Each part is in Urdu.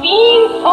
300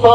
100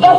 10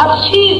80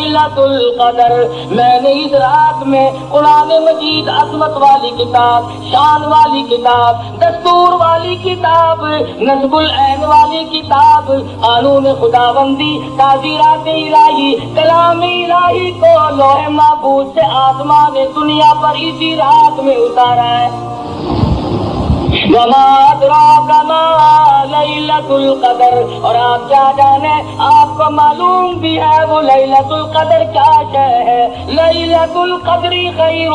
لیلۃ القدر، میں نے اس رات میں قرآن مجید عظمت والی کتاب، شان والی کتاب، دستور والی کتاب، نصب العین والی کتاب، قانون خداوندی، تعزیرات الہی، کلام الہی کو لوح محفوظ سے آسمان دنیا پر اسی رات میں اتارا ہے۔ وما ادراک ما لیلۃ القدر، اور آپ کیا جانے، آپ کو معلوم بھی ہے وہ لیلۃ القدر کیا ہے۔ لیلۃ القدر خیر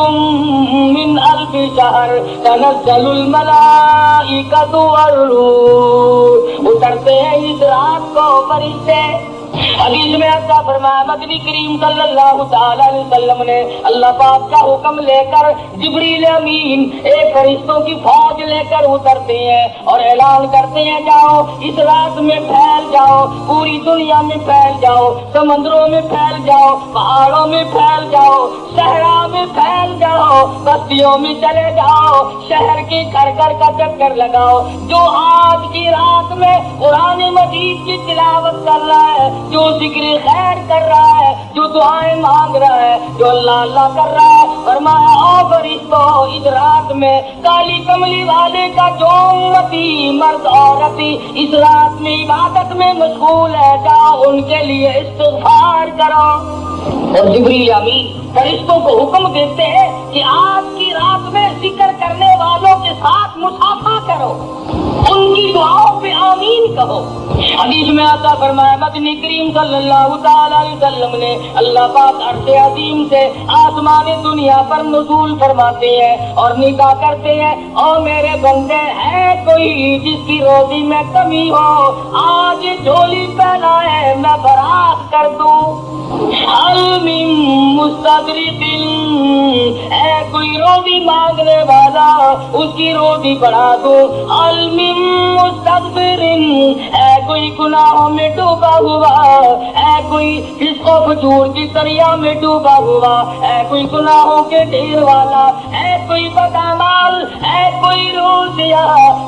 من الف شہر، تنزل الملائکۃ والروح، اترتے ہیں اس رات کو فرشتے۔ حدیث میں ایسا فرمایا مدنی کریم صلی اللہ تعالی علیہ وسلم نے اللہ پاک کا حکم لے کر جبریل امین ایک فرشتوں کی فوج لے کر اترتے ہیں اور اعلان کرتے ہیں جاؤ اس رات میں پھیل جاؤ، پوری دنیا میں پھیل جاؤ، سمندروں میں پھیل جاؤ، پہاڑوں میں پھیل جاؤ، صحرا میں پھیل جاؤ، بستیوں میں چلے جاؤ، شہر کی گھر گھر کا چکر لگاؤ۔ جو آج کی رات میں قرآن مجید کی تلاوت کر رہا ہے، جو ذکر خیر کر رہا ہے، جو دعائیں مانگ رہا ہے، جو اللہ اللہ کر رہا ہے، فرمایا او فرشتو اس رات میں کالی کملی والے کا جو امتی مرد عورتی اس رات میں عبادت میں مشغول ہے، جاؤ ان کے لیے استغفار کرو۔ اور جبریل امین فرشتوں کو حکم دیتے ہیں کہ آج کی رات میں ذکر کرنے والوں کے ساتھ مصافحہ کرو، ان کی دعاؤں پہ آمین کہو۔ حدیث میں آتا فرمایا مدنی کریم صلی اللہ تعالی علیہ وسلم نے اللہ پاک عرش عظیم سے آسمان دنیا پر نزول فرماتے ہیں اور ندا کرتے ہیں، او میرے بندے ہے کوئی جس کی روزی میں کمی ہو، آج جھولی پہنائے میں برات کر دوں۔ حل من مستدرک، ہے کوئی روزی مانگنے والا اس کی روزی بڑھا دوں۔ حل من مستغفر، ہے کوئی گناہوں میں ڈوبا ہوا، ہے کوئی فسق و فجور کی دریا میں ڈوبا ہوا، ہے کوئی گناہوں کے ڈھیر والا، ہے کوئی بدعمال، ہے کوئی روزیا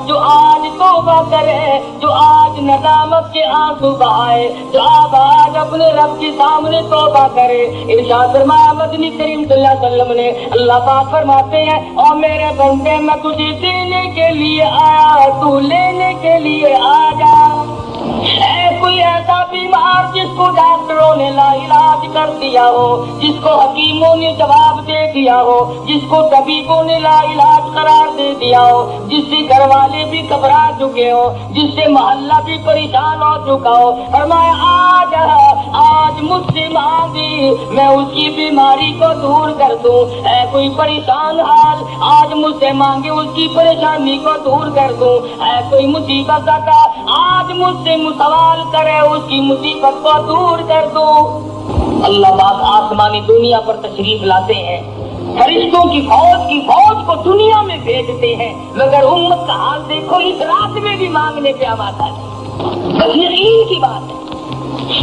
جو آج توبہ کرے، جو آج ندامت کے آنسو بہائے، جو آج اپنے رب کے سامنے توبہ کرے۔ ارشاد فرمایا مدنی کریم صلی اللہ علیہ وسلم نے اللہ پاک فرماتے ہیں او میرے بندے میں تجھے دینے کے لیے آیا، تو لینے کے لیے آ جا۔ اے کوئی ایسا بیمار جس کو ڈاکٹروں نے لا علاج کر دیا ہو، جس کو حکیموں نے جواب دے دیا ہو، جس کو طبیبوں نے لا علاج قرار دے دیا ہو، جس سے گھر والے بھی گھبرا چکے ہو، جس سے محلہ بھی پریشان ہو چکا ہو، فرمایا آج مجھ سے مانگی میں اس کی بیماری کو دور کر دوں۔ اے کوئی پریشان حال آج مجھ سے مانگے اس کی پریشانی کو دور کر دوں۔ اے کوئی مصیبت کا آج مجھ سے سوال کرے اس کی مصیبت کو دور کر دوں۔ اللہ پاک آسمانی دنیا پر تشریف لاتے ہیں، فرشتوں کی فوج کو دنیا میں بھیجتے ہیں، مگر امت کا حال دیکھو اس رات میں بھی مانگنے پہ آواز آتی ہے۔ بس یقین کی بات ہے۔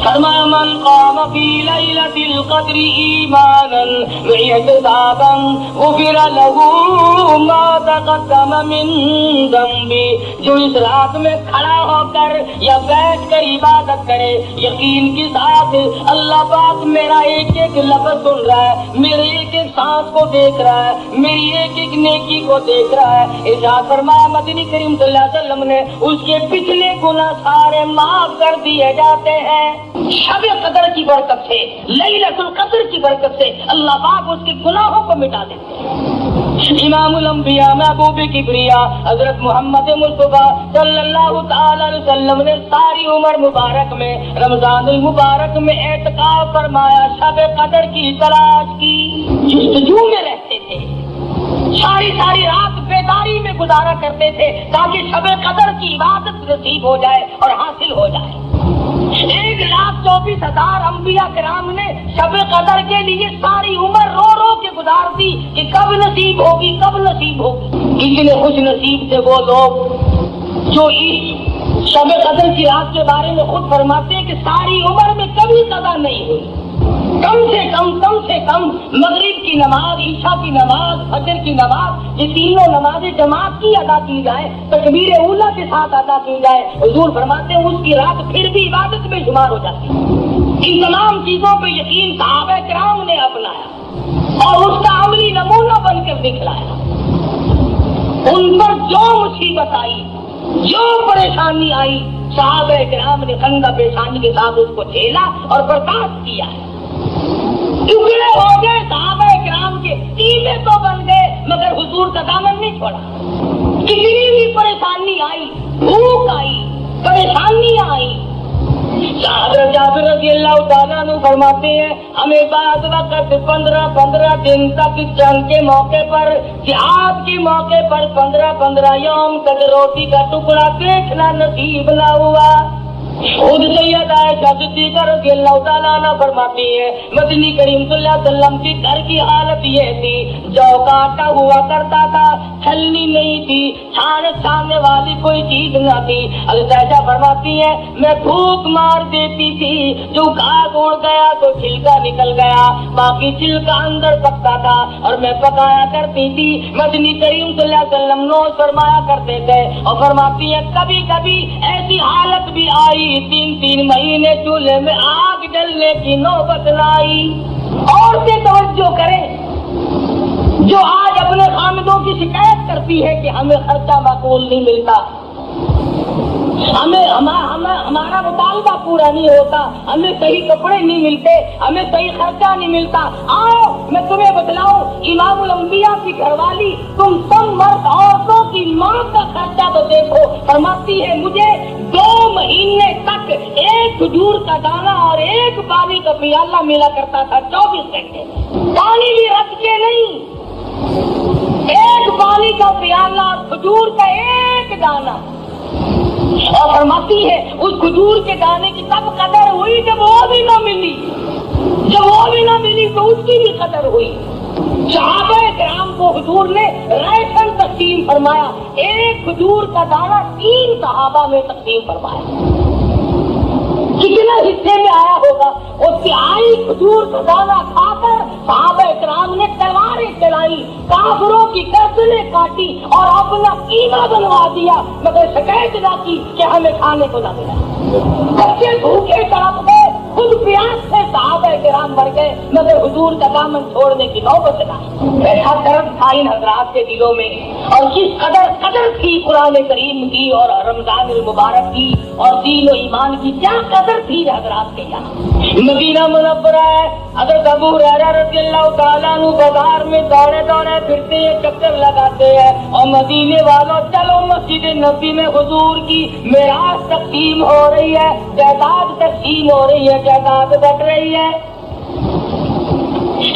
فرمایا من قام فی لیلۃ القدر ایمانا واحتسابا غفر له ما تقدم من ذنبه، جو اس رات میں کھڑا ہو کر یا بیٹھ کر عبادت کرے یقین کے ساتھ اللہ پاک میرا ایک ایک لفظ سن رہا ہے، میرے ایک ایک سانس کو دیکھ رہا ہے، میری ایک ایک نیکی کو دیکھ رہا ہے۔ ارشاد فرمایا مدنی کریم صلی اللہ علیہ وسلم نے اس کے پچھلے گناہ سارے معاف کر دیے جاتے ہیں۔ شب قدر کی برکت سے، لیلۃ القدر کی برکت سے اللہ پاک اس کے گناہوں کو مٹا دیتے ہیں۔ امام الانبیاء محبوب کبریا حضرت محمد مصطفیٰ صلی اللہ تعالی علیہ وسلم نے ساری عمر مبارک میں رمضان المبارک میں اعتکاف فرمایا، شب قدر کی تلاش کی، جستجو میں رہتے تھے، ساری رات بیداری میں گزارا کرتے تھے تاکہ شب قدر کی عبادت نصیب ہو جائے اور حاصل ہو جائے۔ 1,24,000 انبیاء کرام نے شب قدر کے لیے ساری عمر رو رو کے گزار دی کہ کب نصیب ہوگی، کب نصیب ہوگی۔ کتنے خوش نصیب تھے وہ لوگ جو اس شب قدر کی رات کے بارے میں خود فرماتے ہیں کہ ساری عمر میں کبھی قضا نہیں ہوئی، کم سے کم مغرب کی نماز، عشاء کی نماز، فجر کی نماز، یہ تینوں نمازیں جماعت کی ادا کی جائے، تکبیر اولیٰ کے ساتھ ادا کی جائے، حضور فرماتے ہیں اس کی رات پھر بھی عبادت میں شمار ہو جاتی ہے۔ ان تمام چیزوں پہ یقین صحابہ کرام نے اپنایا اور اس کا عملی نمونہ بن کر دکھلایا. ان پر جو مصیبت آئی، جو پریشانی آئی، صحابہ کرام نے خندہ پیشانی کے ساتھ اس کو جھیلا اور برداشت کیا ہے. ٹکڑے ہو گئے صحابہ کرام کے، ٹیمیں تو بن گئے مگر حضور کا دامن نہیں چھوڑا. کتنی بھی پریشانی آئی، بھوک آئی، پریشانیاں آئی. حضرت جابر رضی اللہ تعالیٰ عنہ فرماتے ہیں ہمیں بعض وقت 15 دن تک جنگ کے موقع پر، جہاد کے موقع پر 15 یوم تک روٹی کا ٹکڑا دیکھنا نصیب نہ ہوا. خود سید عائشہ صدیقہ رضی اللہ تعالیٰ عنہ فرماتی ہے مدنی کریم صلی اللہ علیہ وسلم کی گھر کی حالت یہ تھی، جو کا آٹا ہوا کرتا تھا، چھلنی نہیں تھی، چھاننے والی کوئی چیز نہ تھی. حضرت عائشہ فرماتی ہے میں بھوک مار دیتی تھی، جو گھاس اڑ گیا تو چھلکا نکل گیا، باقی چھلکا اندر پکتا تھا اور میں پکایا کرتی تھی. مدنی کریم صلی اللہ علیہ وسلم نوش فرمایا کرتے تھے اور فرماتی ہے کبھی کبھی ایسی حالت بھی آئی 3 مہینے چولہے میں آگ جلنے کی نوبت نہ آئی. عورتیں توجہ کریں جو آج اپنے خامدوں کی شکایت کرتی ہے کہ ہمیں خرچہ معقول نہیں ملتا، ہمارا مطالبہ پورا نہیں ہوتا، ہمیں صحیح کپڑے نہیں ملتے، ہمیں صحیح خرچہ نہیں ملتا. آؤ میں تمہیں بتلاؤں، امام الانبیاء کی گھر والی تم سب مرد عورتوں کی ماں کا خرچہ تو دیکھو. فرماتی ہے مجھے 2 مہینے تک ایک کھجور کا دانہ اور ایک پانی کا پیالہ ملا کرتا تھا 24 گھنٹے. پانی بھی رکھ کے نہیں، ایک پانی کا پیالہ اور کھجور کا ایک دانہ. اور فرماتی ہے اس کھجور کے دانے کی تب قدر ہوئی جب وہ بھی نہ ملی، جب وہ بھی نہ ملی تو اس کی بھی قدر ہوئی. صحابہ کرام کو حضور نے راشن تقسیم فرمایا، ایک کھجور کا دانہ 3 صحابہ میں تقسیم فرمایا. کتنا حصے میں آیا ہوگا؟ وہ 3 کھجور کا دانہ کھا کر صحابہ کرام نے تلواریں چلائی، کافروں کی گردنیں کاٹی اور اپنا قیمہ بنوا دیا، مگر شکایت نہ کی کہ ہمیں کھانے کو نہ ملا. بچے بھوکے تڑپ گئے، خود پیاس سے صحابہ کرام مر گئے مگر حضور کا دامن چھوڑنے کی نوبت نہ آئی. ایسا درد تھا ان حضرات کے دلوں میں، اور کس قدر تھی قرآن کریم کی اور رمضان المبارک کی اور دین و ایمان کی کیا قدر تھی حضرات کے یہاں. مدینہ منورہ ہے، حضرت ابو ہریرہ رضی اللہ تعالیٰ عنہ بازار میں دوڑے پھرتے ہیں، چکر لگاتے ہیں اور مدینے والوں چلو مسجد نبی میں حضور کی میراث تقسیم ہو رہی ہے، جائیداد تقسیم ہو رہی ہے، جائیداد بٹ رہی ہے.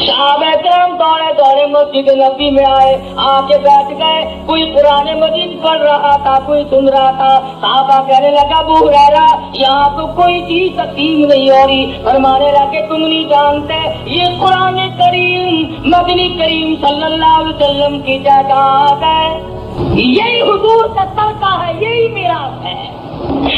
صحابہ کرام دوڑے مسجد نبی میں آئے، آ کے بیٹھ گئے. کوئی قرآن مجید پڑھ رہا تھا، کوئی سن رہا تھا. صحابہ کہنے لگا ابو ہریرہ یہاں تو کوئی چیز تقسیم نہیں ہو رہی. فرمانے لگے تم نہیں جانتے یہ قرآن کریم مدنی کریم صلی اللہ علیہ وسلم کی جائیداد ہے، یہی حضور کا صدقہ ہے، یہی میراث ہے.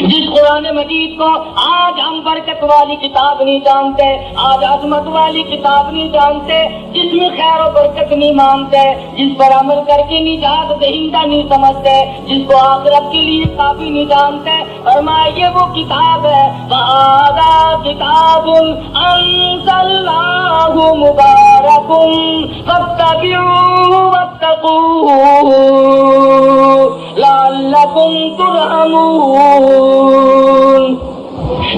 جس قرآن مجید کو آج ہم برکت والی کتاب نہیں جانتے، آج عظمت والی کتاب نہیں جانتے، جس میں خیر و برکت نہیں مانتے، جس پر عمل کر کے نجات دہندہ نہیں سمجھتے، جس کو آخرت کے لیے کافی نہیں جانتے. فرمایا یہ وہ کتاب ہے وَهَذَا كِتَابٌ أَنزَلْنَاهُ مُبَارَكٌ فَاتَّبِعُوهُ وَاتَّقُوهُ لَعَلَّكُمْ تُرْحَمُونَ.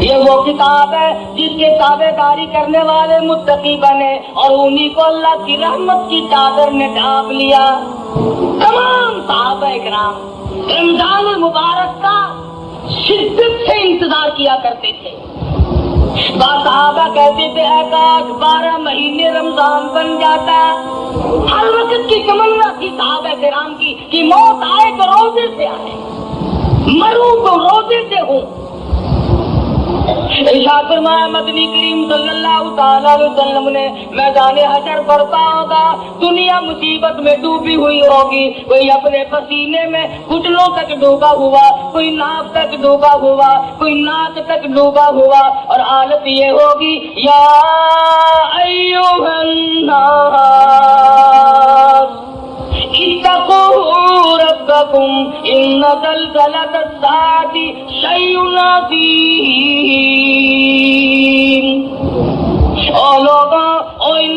یہ وہ کتاب ہے جس کے تابع داری کرنے والے متقی بنے اور انہی کو اللہ کی رحمت کی چادر نے ڈھانپ لیا. تمام صحابہ کرام رمضان المبارک کا شدت سے انتظار کیا کرتے تھے. صحابہ کہتے تھے اے کاش 12 مہینے رمضان بن جاتا. ہر وقت کی تمنا تھی صحابہ کرام کی کہ موت آئے تو روزے سے آئے، مروں تو روزے سے ہوں. ارشاد فرمایا مدنی کریم صلی اللہ تعالی علیہ وسلم نے میدان حشر برپا ہوگا، دنیا مصیبت میں ڈوبی ہوئی ہوگی، کوئی اپنے پسینے میں گھٹنوں تک ڈوبا ہوا، کوئی ناک تک ڈوبا ہوا، کوئی ناک تک ڈوبا ہوا، اور حالت یہ ہوگی یا ایھا الناس اتقوا ربکم ان زلزلۃ الساعۃ شیء عظیم.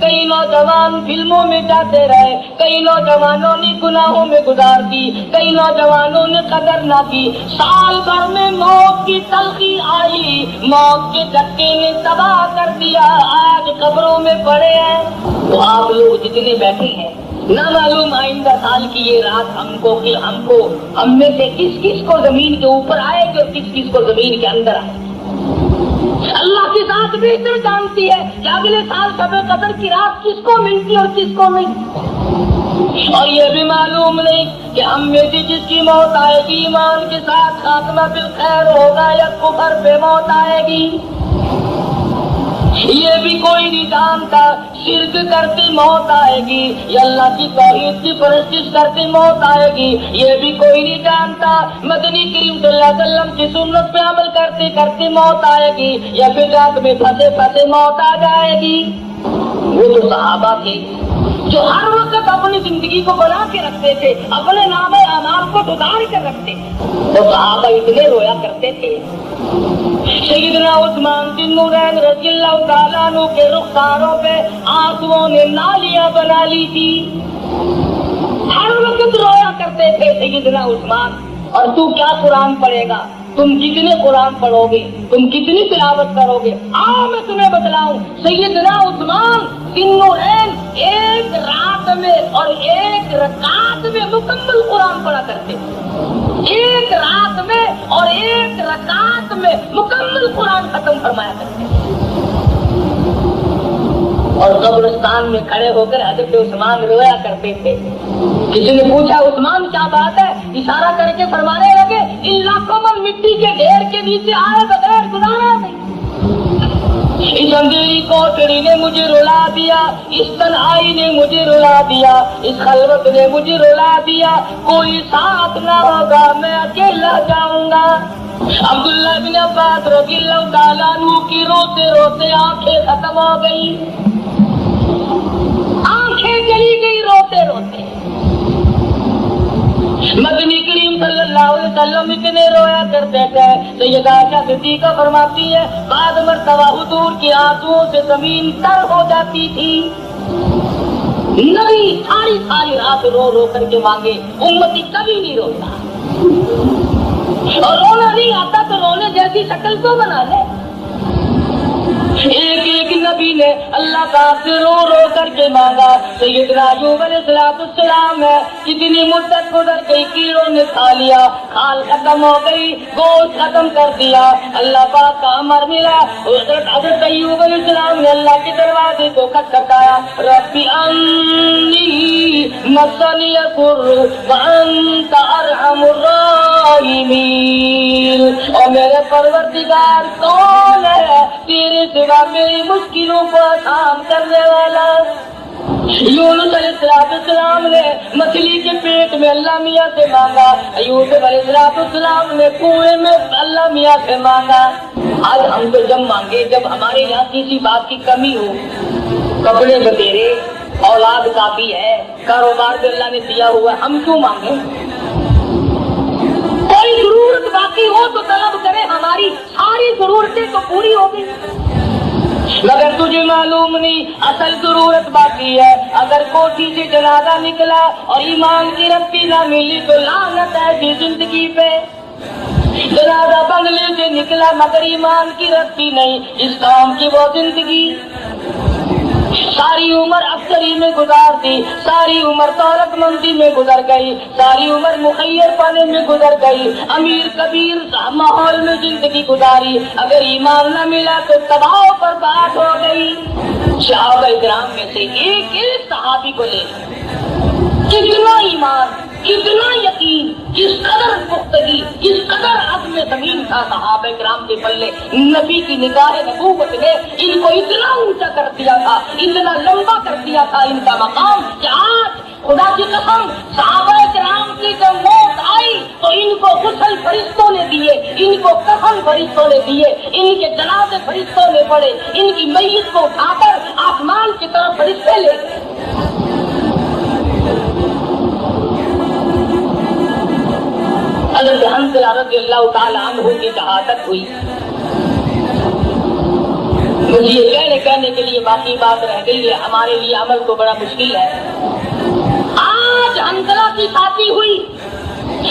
کئی نوجوان فلموں میں جاتے رہے، کئی نوجوانوں نے گناہوں میں گزار دی، کئی نوجوانوں نے قدر نہ کی، سال بھر میں موت کی تلخی آئی، موت کے دھکے نے تباہ کر دیا، آج قبروں میں پڑے ہیں۔ تو آپ لوگ جتنے بیٹھے ہیں، نہ معلوم آئندہ سال کی یہ رات ہم میں سے کس کس کو زمین کے اوپر آئے گی اور کس کس کو زمین کے اندر آئے گی۔ اللہ کی ذات بہتر جانتی ہے کہ اگلے سال شب قدر کی رات کس کو ملتی اور کس کو نہیں، اور یہ بھی معلوم نہیں کہ ہم میں سے جس کی موت آئے گی ایمان کے ساتھ خاتمہ بالخیر ہوگا یا کفر پہ موت آئے گی، یہ بھی کوئی نہیں جانتا۔ شرک کرتے موت آئے گی یا اللہ کی توحید کی پرستش کرتے موت آئے گی، یہ بھی کوئی نہیں جانتا۔ مدنی کریم صلی اللہ علیہ وسلم کی سنت پہ عمل کرتے کرتے موت آئے گی یا بدعت میں پھنسے پھنسے موت آ جائے گی۔ وہ تو صحابہ تھے جو ہر وقت اپنی زندگی کو بنا کے رکھتے تھے، اپنے نام اعمال کو ڈھار کر رکھتے تھے، تو صحابہ اتنے رویا کرتے تھے۔ سیدنا عثمان بن نورین رضی اللہ تعالیٰ عنہ کے رخساروں پہ آنسوؤں نے نالیاں بنا لی تھی، ہر وقت رویا کرتے تھے سیدنا عثمان۔ اور تو کیا قرآن پڑھے گا، تم کتنے قرآن پڑھو گے، تم کتنی تلاوت کرو گے؟ آؤ میں تمہیں بتلاؤں، سیدنا عثمان بن نورین ایک رات میں اور ایک رکعت میں مکمل قرآن پڑھا کرتے تھے، ایک رات میں اور ایک رکعت میں مکمل قرآن ختم فرمایا کرتے تھے۔ اور قبرستان میں کھڑے ہو کر حضرت عثمان رویا کرتے تھے۔ کسی نے پوچھا عثمان کیا بات ہے، اشارہ کر کے فرمانے لگے ان لاکھوں من مٹی کے ڈھیر کے نیچے آئے بغیر گزارا نہیں، اس اندھیری کوٹڑی نے مجھے رلا دیا، اس تنہائی نے مجھے رلا دیا، اس خلوت نے مجھے رلا دیا، کوئی ساتھ نہ ہوگا میں اکیلا جاؤں گا۔ عبداللہ بن عباس رضی اللہ تعالیٰ عنہ کی روتے روتے آنکھیں ختم ہو گئی، آنکھیں چلی گئی روتے روتے۔ مدنی کریم صلی اللہ علیہ وسلم اتنے رویا کرتے تھے، سیدہ عائشہ صدیقہ فرماتی ہے بعد مرتبہ حضور کی آنسوؤں سے زمین تر ہو جاتی تھی، نہیں ساری رات رو رو کر کے مانگے، امتی کبھی نہیں روتا، اور رونا نہیں آتا تو رونے جیسی شکل تو بنا لے۔ ایک ایک نبی نے اللہ تعالیٰ سے رو رو کر کے مانگا، سیدنا ایوب علیہ السلام ہے کتنی مدت گزر گئی، کیڑوں نے کھا لیا، کھال ختم ہو گئی، گوشت ختم کر دیا، اللہ پاک کا امر ملا، حضرت ایوب علیہ السلام نے اللہ کے دروازے کو کھٹکھٹایا، ربی انی مسنی الضر وانت ارحم الراحمین، اور میرے پروردگار کون ہے تیرے سوا میری مشکلوں کو آسان کرنے والا۔ یونس علیہ السلام نے مچھلی کے پیٹ میں اللہ میاں سے مانگا، ایوب علیہ السلام نے کنویں میں اللہ میاں سے مانگا۔ آج ہم تو جب مانگے جب ہمارے یہاں کسی بات کی کمی ہو، کپڑے بتیرے، اولاد کافی ہے، کاروبار بھی اللہ نے دیا ہوا ہے، ہم کیوں مانگے؟ کوئی ضرورت باقی ہو تو طلب کرے، ہماری ساری ضرورتیں تو پوری ہو گئی، مگر تجھے معلوم نہیں اصل ضرورت باقی ہے۔ اگر کوٹھی سے جنازہ نکلا اور ایمان کی رتی نہ ملی تو لعنت ہے ایسی زندگی پہ، جنازہ بنگلے سے نکلا مگر ایمان کی رتی نہیں، اس کام کی وہ زندگی، ساری عمر افسری میں گزار دی، ساری عمر دولت مندی میں گزر گئی، ساری عمر مخیر پانے میں گزر گئی، امیر کبیر ماحول میں زندگی گزاری، اگر ایمان نہ ملا تو تباہ و برباد ہو گئی۔ صحابہ کرام میں سے ایک ایک صحابی کو لے کتنا ایمان، کتنا یقین، کس قدر پختگی، کس قدر عزم زمین تھا صحابہ کرام کے پلے، نبی کی نگاہ نبوت نے ان کو اتنا اونچا کر دیا تھا، اتنا لمبا کر دیا تھا ان کا مقام کہ آج خدا کی قسم صحابہ کرام کی جب موت آئی تو ان کو غسل فرشتوں نے دیے، ان کو کفن فرشتوں نے دیے، ان کے جنازے فرشتوں نے پڑے، ان کی میت کو اٹھا کر آسمان کی طرف فرشتے لے گئے۔ حضرت حنظلہ رضی اللہ تعالی عنہ کی شہادت ہوئی، مجھے یہ کہنے کے لیے باقی بات رہ گئی ہے، ہمارے لیے عمل تو بڑا مشکل ہے۔ آج حنظلہ کی شادی ہوئی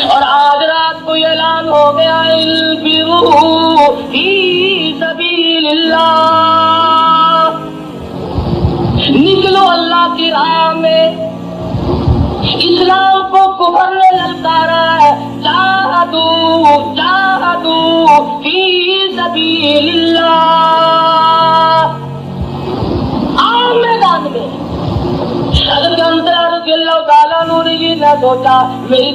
اور آج رات کو اعلان ہو گیا انفروا فی سبیل اللہ، نکلو اللہ کی راہ میں۔ اسلام کو کفر نے للکارا ہے، جاہدوا جاہدوا فی سبیل اللہ، آؤ میدان میں۔ حضرت حنظلہ رضی اللہ تعالیٰ عنہ نے یہ نہ سوچا میری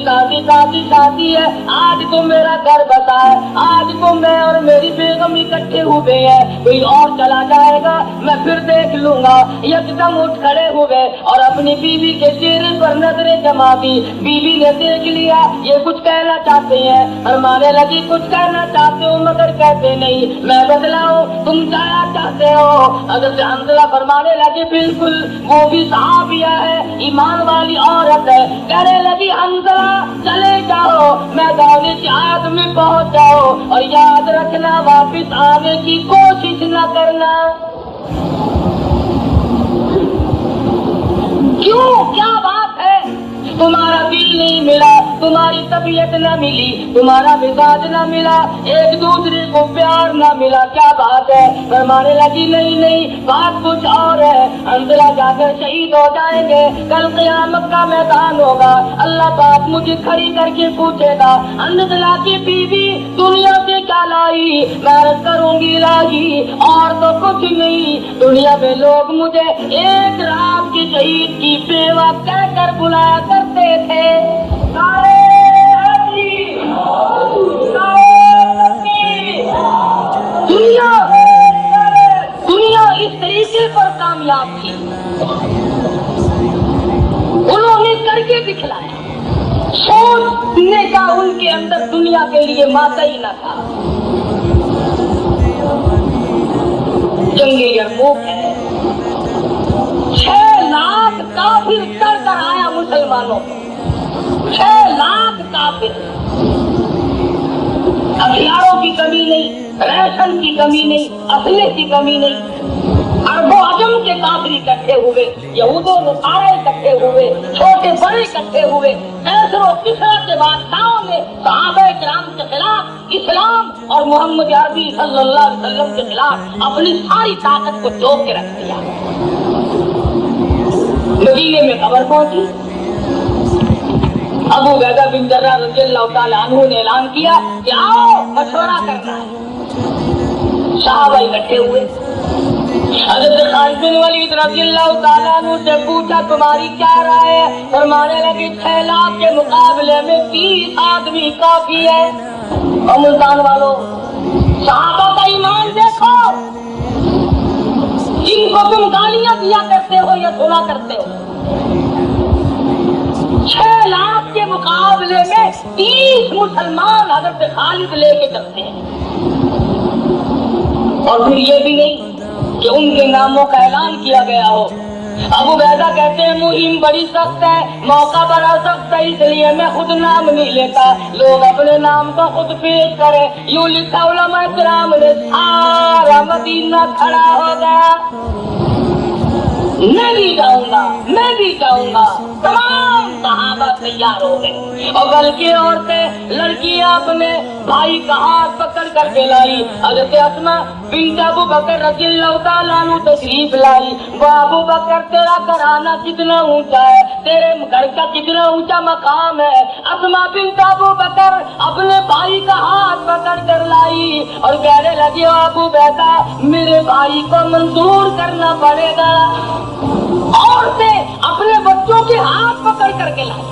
شادی ہے، آج تو میرا گھر بسا ہے، آج تو میں اور میری بیگم اکٹھے ہوئے ہیں، کوئی اور چلا جائے گا میں پھر دیکھ لوں گا۔ یکدم اٹھ کھڑے ہوئے اور اپنی بیوی کے چہرے پر نظریں جما دی۔ بیوی نے دیکھ لیا یہ کچھ کہنا چاہتے ہیں، فرمانے لگی کچھ کہنا چاہتے ہو مگر کہتے نہیں، میں بتلاؤں تم کیا چاہتے ہو؟ حضرت حنظلہ فرمانے لگے بالکل وہ بھی صحابیہ ہے، ایمان والی عورت ہے۔ کہنے لگی حنظلہ چلے جاؤ میدان جہاد میں پہنچ جاؤ اور یاد رکھنا واپس آنے کی کوشش نہ کرنا۔ کیوں؟ کیا بات ہے؟ تمہارا دل نہیں ملا، تمہاری طبیعت نہ ملی، تمہارا مزاج نہ ملا، ایک دوسرے کو پیار نہ ملا، کیا بات ہے؟ فرمانے لگی نہیں بات کچھ اور ہے، حنظلہ جا کر شہید ہو جائیں گے، کل قیامت کا میدان ہوگا، اللہ پاک مجھے کھڑی کر کے پوچھے گا حنظلہ کی بیوی دنیا سے کیا لائی؟ میں عرض کروں گی لائی اور تو کچھ نہیں، دنیا میں لوگ مجھے ایک رات کی شہید کی بیوہ کہہ کر بلایا کرتے تھے۔ دنیا اس طریقے پر کامیاب تھی، انہوں نے کر کے دکھلایا، سوچنے کا ان کے اندر دنیا کے لیے مادہ ہی نہ تھا۔ جنگ یرموک ہے، 6 لاکھ کافر کر کر آیا مسلمانوں کو، 6 لاکھ کافر، ہتھیاروں کی کمی نہیں، ریشن کی کمی نہیں، اسلحے کی کمی نہیں، عرب و عجم کے کافر اکٹھے ہوئے، یہود و نصارا اکٹھے ہوئے، چھوٹے بڑے اکٹھے ہوئے، کیسر و کسرا کے بادشاہوں نے صحابہ کرام کے خلاف، اسلام اور محمد عربی صلی اللہ علیہ وسلم کے خلاف اپنی ساری طاقت کو جوڑ کے رکھ دیا۔ مدینے میں خبر پہنچی، ابو عبیدہ بن جراح رضی اللہ تعالیٰ عنہ نے اعلان کیا کہ آؤ مشورہ کرنا ہے۔ صحابہ اکٹھے ہوئے، حضرت خالد بن ولید رضی اللہ تعالیٰ عنہ سے پوچھا تمہاری کیا رائے ہے؟ فرمانے لگے 6 لاکھ کے مقابلے میں 30 آدمی کافی ہے۔ اور ملتان والوں صحابہ کا ایمان دیکھو، جن کو تم گالیاں دیا کرتے ہو یا سنا کرتے ہو، 6 لاکھ کے مقابلے میں 30 مسلمان حضرت خالد لے کے چلتے ہیں۔ اور پھر یہ بھی نہیں کہ ان کے ناموں کا اعلان کیا گیا ہو۔ ابو عبیدہ کہتے ہیں مہم بڑی سخت ہے، موقع بڑا سخت ہے، اس لیے میں خود نام نہیں لیتا، لوگ اپنے نام کو خود پیش کرے۔ یوں لکھا علماء کرام نے، سارا مدینہ کھڑا ہو گیا، میں بھی جاؤں گا، میں بھی جاؤں گا۔ تمام صحابہ تیار ہو گئے اور بلکہ عورتیں لڑکیاں اپنے بھائی کا ہاتھ پکڑ کر کے لائی۔ حضرت اسماء بنت ابو بکر رضی اللہ تعالیٰ عنہ تشریف لائی۔ وہ ابو بکر تیرا گھرانہ کتنا اونچا ہے، تیرے گھر کا کتنا اونچا مقام ہے۔ اسماء بنت ابو بکر اپنے بھائی کا ہاتھ پکڑ کر لائی اور کہنے لگی ابو عبیدہ میرے بھائی کو منظور کرنا پڑے گا۔ عورتیں اپنے بچوں کے ہاتھ پکڑ کر کے لائی،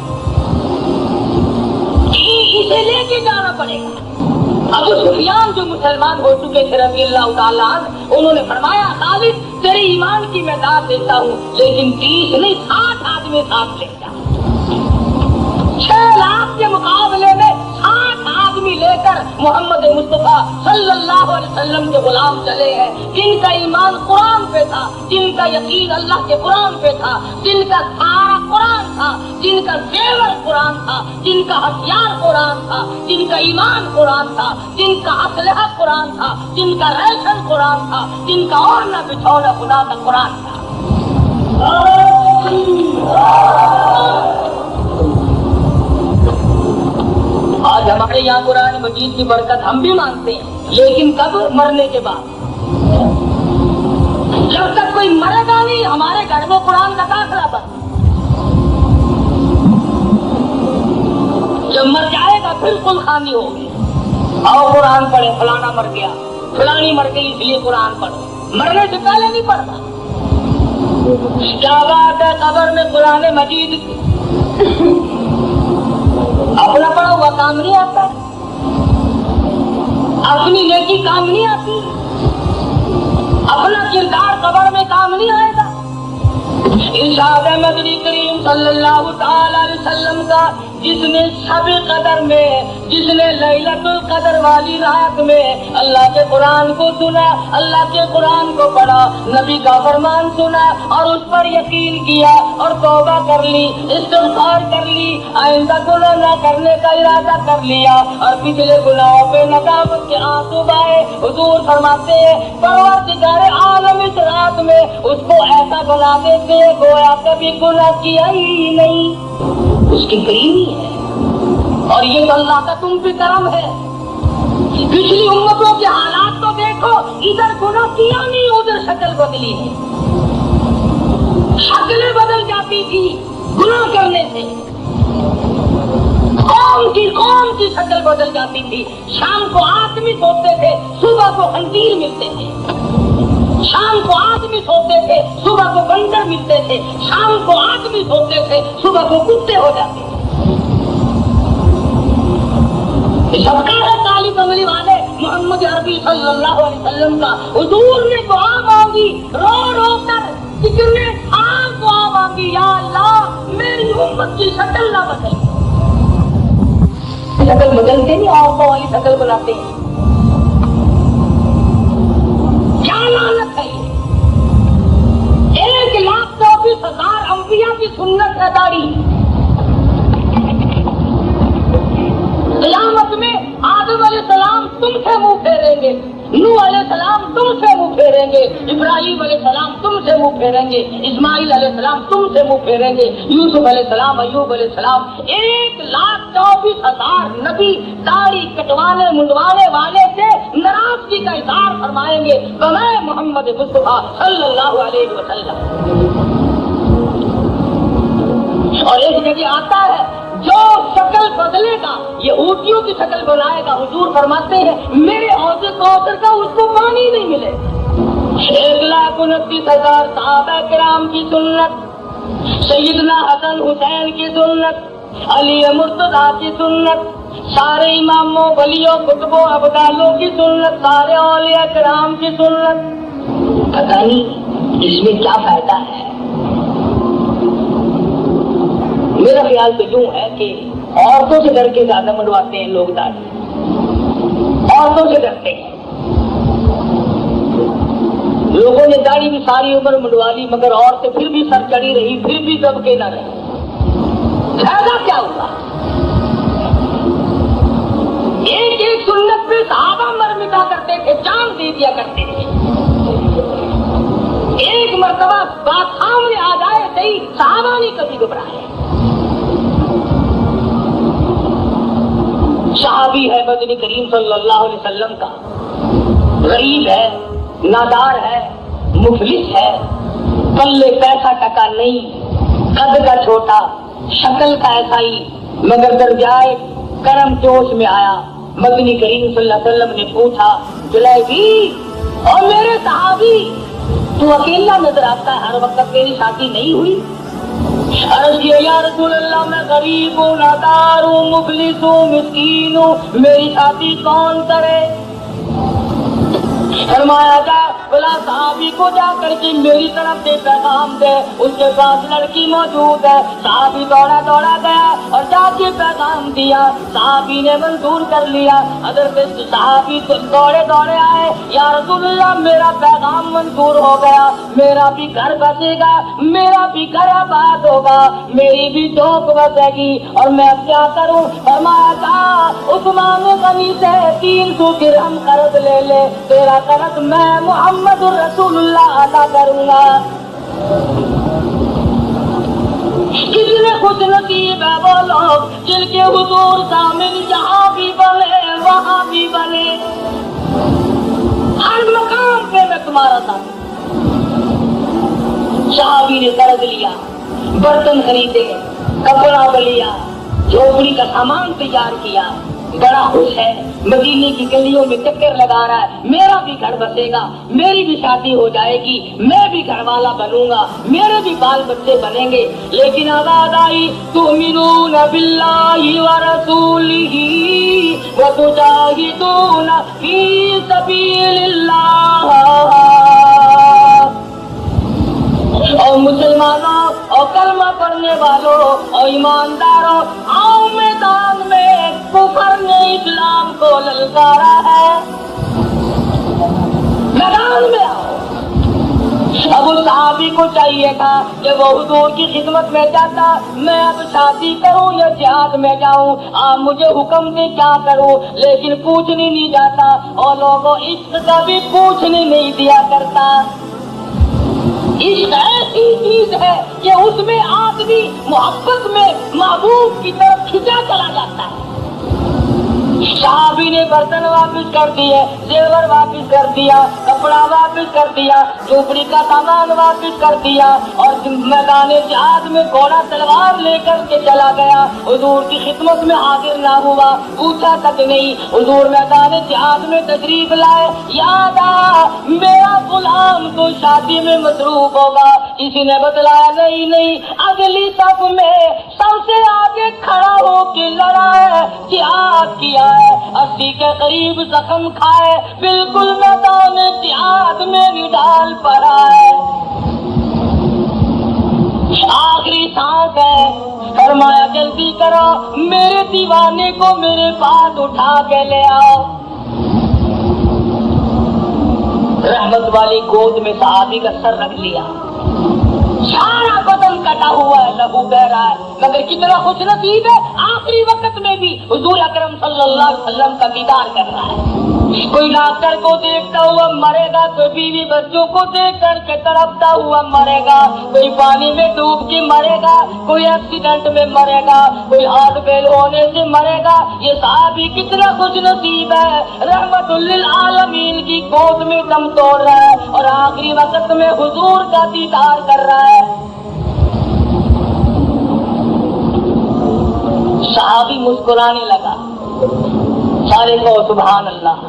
اسے لے کے جانا پڑے گا۔ ابو سفیان جو مسلمان ہو چکے تھے رضی اللہ تعالیٰ عنہ، انہوں نے فرمایا خالد تیرے ایمان کی میں داد دیتا ہوں لیکن 30 نہیں 60 آدمی ساتھ لے جا۔ 6 لاکھ کے مقابلے میں 60 آدمی لے کر محمد مصطفیٰ صلی اللہ علیہ علیہ وسلم کے غلام چلے ہیں، جن کا ایمان قرآن پہ تھا، جن کا یقین اللہ کے قرآن پہ تھا، جن کا سارا قرآن تھا، جن کا زیور قرآن تھا، جن کا ہتھیار قرآن تھا، جن کا ایمان قرآن تھا، جن کا اسلحہ قرآن تھا، جن کا ریشن قرآن تھا، جن کا اوڑھنا بچھونا خدا کا قرآن تھا۔ آج ہمارے یہاں قرآن مجید کی برکت ہم بھی مانتے ہیں، لیکن کب؟ مرنے کے بعد۔ جب تک کوئی مرے گا نہیں ہمارے گھر میں قرآن کا داخلہ بند، جب مر جائے گا پھر کل خانی ہوگی۔ اور قرآن پڑھے، فلانا مر گیا، فلانی مر گئی اس لیے قرآن پڑھو، مرنے سے پہلے نہیں پڑھتا۔ کیا بات ہے، قبر میں قرآن مجید اپنا پڑھا ہوا کام نہیں آتا، اپنی نیکی کام نہیں آتی، اپنا کردار قبر میں کام نہیں آئے گا۔ ارشاد مدنی کریم صلی اللہ تعالی علیہ وسلم کا، جس نے شب قدر میں، جس نے لیلۃ القدر والی رات میں اللہ کے قرآن کو سنا، اللہ کے قرآن کو پڑھا، نبی کا فرمان سنا اور اس پر یقین کیا اور توبہ کر لی، استغفار کر لی، آئندہ گناہ نہ کرنے کا ارادہ کر لیا اور پچھلے گناہوں پہ ندامت کے آنسو بہائے، حضور فرماتے ہیں پروردگار عالم اس رات میں اس کو ایسا بنا دیتے گویا کبھی گناہ کیا ہی نہیں۔ اس کی کریمی ہے، اور یہ تو اللہ کا تم پہ کرم ہے۔ پچھلی امتوں کے حالات تو دیکھو، ادھر گناہ کیا نہیں ادھر شکل بدلی ہے، شکلیں بدل جاتی تھی گناہ کرنے سے، قوم کی شکل بدل جاتی تھی۔ شام کو آدمی سوتے تھے، صبح کو خنزیر ملتے تھے، شام کو آدمی سوتے تھے، صبح کو بندر ملتے تھے، شام کو آدمی سوتے تھے، صبح کو کتے ہو جاتے تھے۔ سب کا ہے کالی کملی والے محمد عربی صلی اللہ علیہ وسلم کا، حضور نے دعا مانگی رو رو کر، کتنے سال دعا مانگی، یا اللہ میری امت کی شکل نہ بدل۔ شکل بدلتے نہیں، عورتوں والی شکل بناتے ہیں، کیا لعنت ہے یہ؟ 1,24,000 انبیاء کی سنت ہے داڑھی۔ قیامت میں آدم علیہ السلام تم سے منہ پھیریں گے، نوح علیہ السلام تم سے منہ پھیریں گے، ابراہیم علیہ السلام تم سے منہ پھیریں گے، اسماعیل علیہ السلام تم سے منہ پھیریں گے، یوسف علیہ السلام، ایوب علیہ السلام، 1,24,000 نبی داڑھی کٹوانے منڈوانے والے سے ناراضگی کا اظہار فرمائیں گے بمائے محمد مصطفیٰ صلی اللہ علیہ وسلم۔ اور ایک جگہ آتا ہے جو شکل بدلے گا یہودیوں کی شکل بنائے گا، حضور فرماتے ہیں میرے حوض کوثر کا اس کو پانی نہیں ملے۔ 1,29,000 صحابہ کرام کی سنت، سیدنا حسن حسین کی سنت، علی مرتضیٰ کی سنت، سارے اماموں ولیوں قطبوں ابدالوں کی سنت، سارے اولیاء کرام کی سنت، پتہ نہیں اس میں کیا فائدہ ہے۔ میرا خیال تو یوں ہے کہ عورتوں سے ڈر کے زیادہ منڈواتے ہیں لوگ داڑھی، عورتوں سے ڈرتے ہیں۔ لوگوں نے داڑھی بھی ساری عمر منڈوا لی مگر عورتیں پھر بھی سر چڑھی رہی، پھر بھی دب کے نہ رہی، فائدہ کیا ہوا؟ ایک ایک سنت پہ صحابہ مر مٹا کرتے تھے، جان دے دیا کرتے تھے۔ ایک مرتبہ بات سامنے آ جائے صحیح، صحابہ نہیں کبھی گھبرائے۔ صحابی ہے مدنی کریم صلی اللہ علیہ وسلم کا، غریب ہے، نادار ہے، مفلس ہے، پلے پیسہ ٹکا نہیں، قد کا چھوٹا، شکل کا ایسا ہی، مگر درجائے کرم جوش میں آیا۔ مدنی کریم صلی اللہ علیہ وسلم نے پوچھا جلیبی اور میرے صحابی تو اکیلا نظر آتا ہے، ہر وقت تیری شادی نہیں ہوئی؟ عرض کیا یا رسول اللہ میں غریب ہوں، نادار ہوں، مفلس ہوں، مسکین ہوں، میری شادی کون کرے؟ فرمایا جا بلا صحابی کو جا کر کے میری طرف سے پیغام دے. اس کے پاس لڑکی موجود ہے. صحابی دوڑا دوڑا گیا اور جا کے پیغام دیا. صحابی نے منظور کر لیا. حضرت صحابی دوڑے دوڑے آئے, یا رسول اللہ میرا پیغام منظور ہو گیا, میرا بھی گھر بسے گا, میرا بھی گھر آباد ہوگا, میری بھی چوک بسے گی, اور میں اب کیا کروں؟ فرمایا تھا عثمان غنی سے 300 درہم قرض لے لے, تیرا قرض میں محمد الرسول اللہ ادا کروں گا. کتنے خوش نصیب ہے وہ لوگ جن کے حضور سامنے یہاں بھی بنے وہاں بھی بنے, ہر مقام پہ میں تمہارا ساتھ. صحابی نے قرض لیا, برتن خریدے, کپڑا لیا, جھوپڑی کا سامان تیار کیا, بڑا خوش ہے, مدینے کی گلیوں میں چکر لگا رہا ہے, میرا بھی گھر بسے گا, میری بھی شادی ہو جائے گی, میں بھی گھر والا بنوں گا, میرے بھی بال بچے بنیں گے. لیکن آواز آئی تؤمنون باللہ ورسولہ وتجاہدون فی سبیل اللہ. اور مسلمانوں اور کلمہ پڑھنے والوں اور ایمانداروں, آؤ میدان میں, کفر نے اسلام کو للکارا ہے, میدان میں آؤ. اب اس صحابی کو چاہیے تھا کہ وہ حضور کی خدمت میں جاتا, میں اب شادی کروں یا جہاد میں جاؤں, آپ مجھے حکم دیں کیا کروں, لیکن پوچھنے نہیں جاتا, اور لوگوں عشق کا بھی پوچھنے نہیں دیا کرتا. عشق ایسی چیز ہے کہ اس میں آدمی محبت میں محبوب کی طرف کھینچا چلا جاتا ہے. صحابی نے برتن واپس کر دیے, زیور واپس کر دیا, کپڑا واپس کر دیا, جھوپڑی کا سامان واپس کر دیا, اور میدان جہاد میں گھوڑا تلوار لے کر کے چلا گیا. حضور کی خدمت میں حاضر نہ ہوا, پوچھا تک نہیں. حضور میدان جہاد میں تشریف لائے, یاد آ میرا غلام تو شادی میں مصروف ہوگا. کسی نے بتلایا نہیں, اگلی صف میں سب سے آگے کھڑا ہو کے لڑا ہے, جہاد کیا ہے, 80 کے قریب زخم کھائے, بالکل میدان جہاد میں نڈال پڑا ہے, آخری سانس ہے. فرمایا جلدی کرو, میرے دیوانے کو میرے پاس اٹھا کے لے آؤ. رحمت والی گود میں صحابی کا سر رکھ لیا, سارا بدن کٹا ہوا ہے, لہو بہ رہا ہے, مگر کتنا خوش نصیب ہے, آخری وقت میں بھی حضور اکرم صلی اللہ علیہ وسلم کا دیدار کر رہا ہے. کوئی ڈاکٹر کو دیکھتا ہوا مرے گا, کوئی بیوی بچوں کو دیکھ کر کے تڑپتا ہوا مرے گا, کوئی پانی میں ڈوب کے مرے گا, کوئی ایکسیڈنٹ میں مرے گا, کوئی ہارٹ فیل ہونے سے مرے گا. یہ صحابی کتنا خوش نصیب ہے, رحمت للعالمین کی گود میں دم توڑ رہا ہے, اور آخری وقت میں حضور کا دیدار کر رہا ہے. صحابی مسکرانے لگا. سارے کو سبحان اللہ,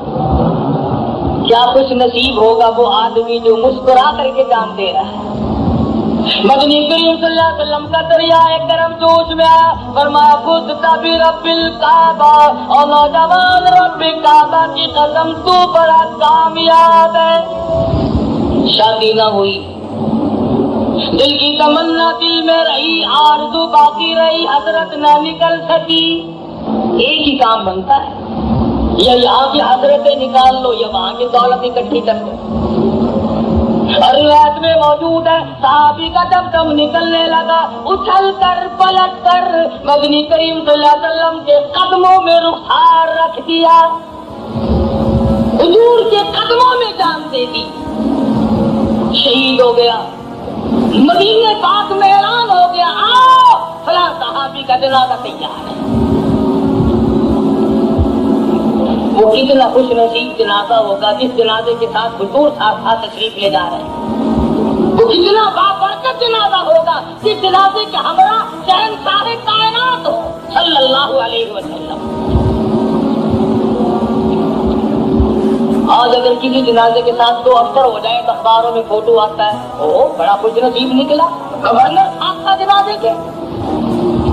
کیا خوش نصیب ہوگا وہ آدمی جو مسکرا کر کے جان دے رہا ہے. مدنی کریم صلی اللہ علیہ وسلم کا دریائے کرم جوش میں آیا, فرمایا خود تبی رب الکعبہ, اور نوجوان رب کعبہ کی قسم تو بڑا کامیاب ہے. شادی نہ ہوئی, دل کی تمنا دل میں رہی, آرزو باقی رہی, حضرت نہ نکل سکی. ایک ہی کام بنتا ہے, یا یہاں کی حضرتیں نکال لو یا وہاں کی دولت اکٹھی کر لو. اور روایت میں موجود ہے صحابی کا جب دم نکلنے لگا, اچھل کر پلٹ کر مدنی کریم صلی اللہ علیہ وسلم کے قدموں میں رخسار رکھ دیا, حضور کے قدموں میں جان دے دی, شہید ہو گیا. مدینے پاک میں اعلان ہو گیا, آؤ فلاں صحابی کا جنازہ تیار ہے. وہ کتنا خوش نصیب جنازہ ہوگا جس جنازے کے ساتھ حضور ساتھ تشریف لے جا رہے ہیں. وہ کتنا بابرکت جنازہ ہوگا جس جنازے کے ہمراہ شہنشاہ کائنات ہو صلی اللہ علیہ وسلم. آج اگر کسی جنازے کے ساتھ 2 افسر ہو جائے تو اخباروں میں فوٹو آتا ہے, او بڑا خوش نصیب نکلا, گورنر صاحب کا جنازے کے,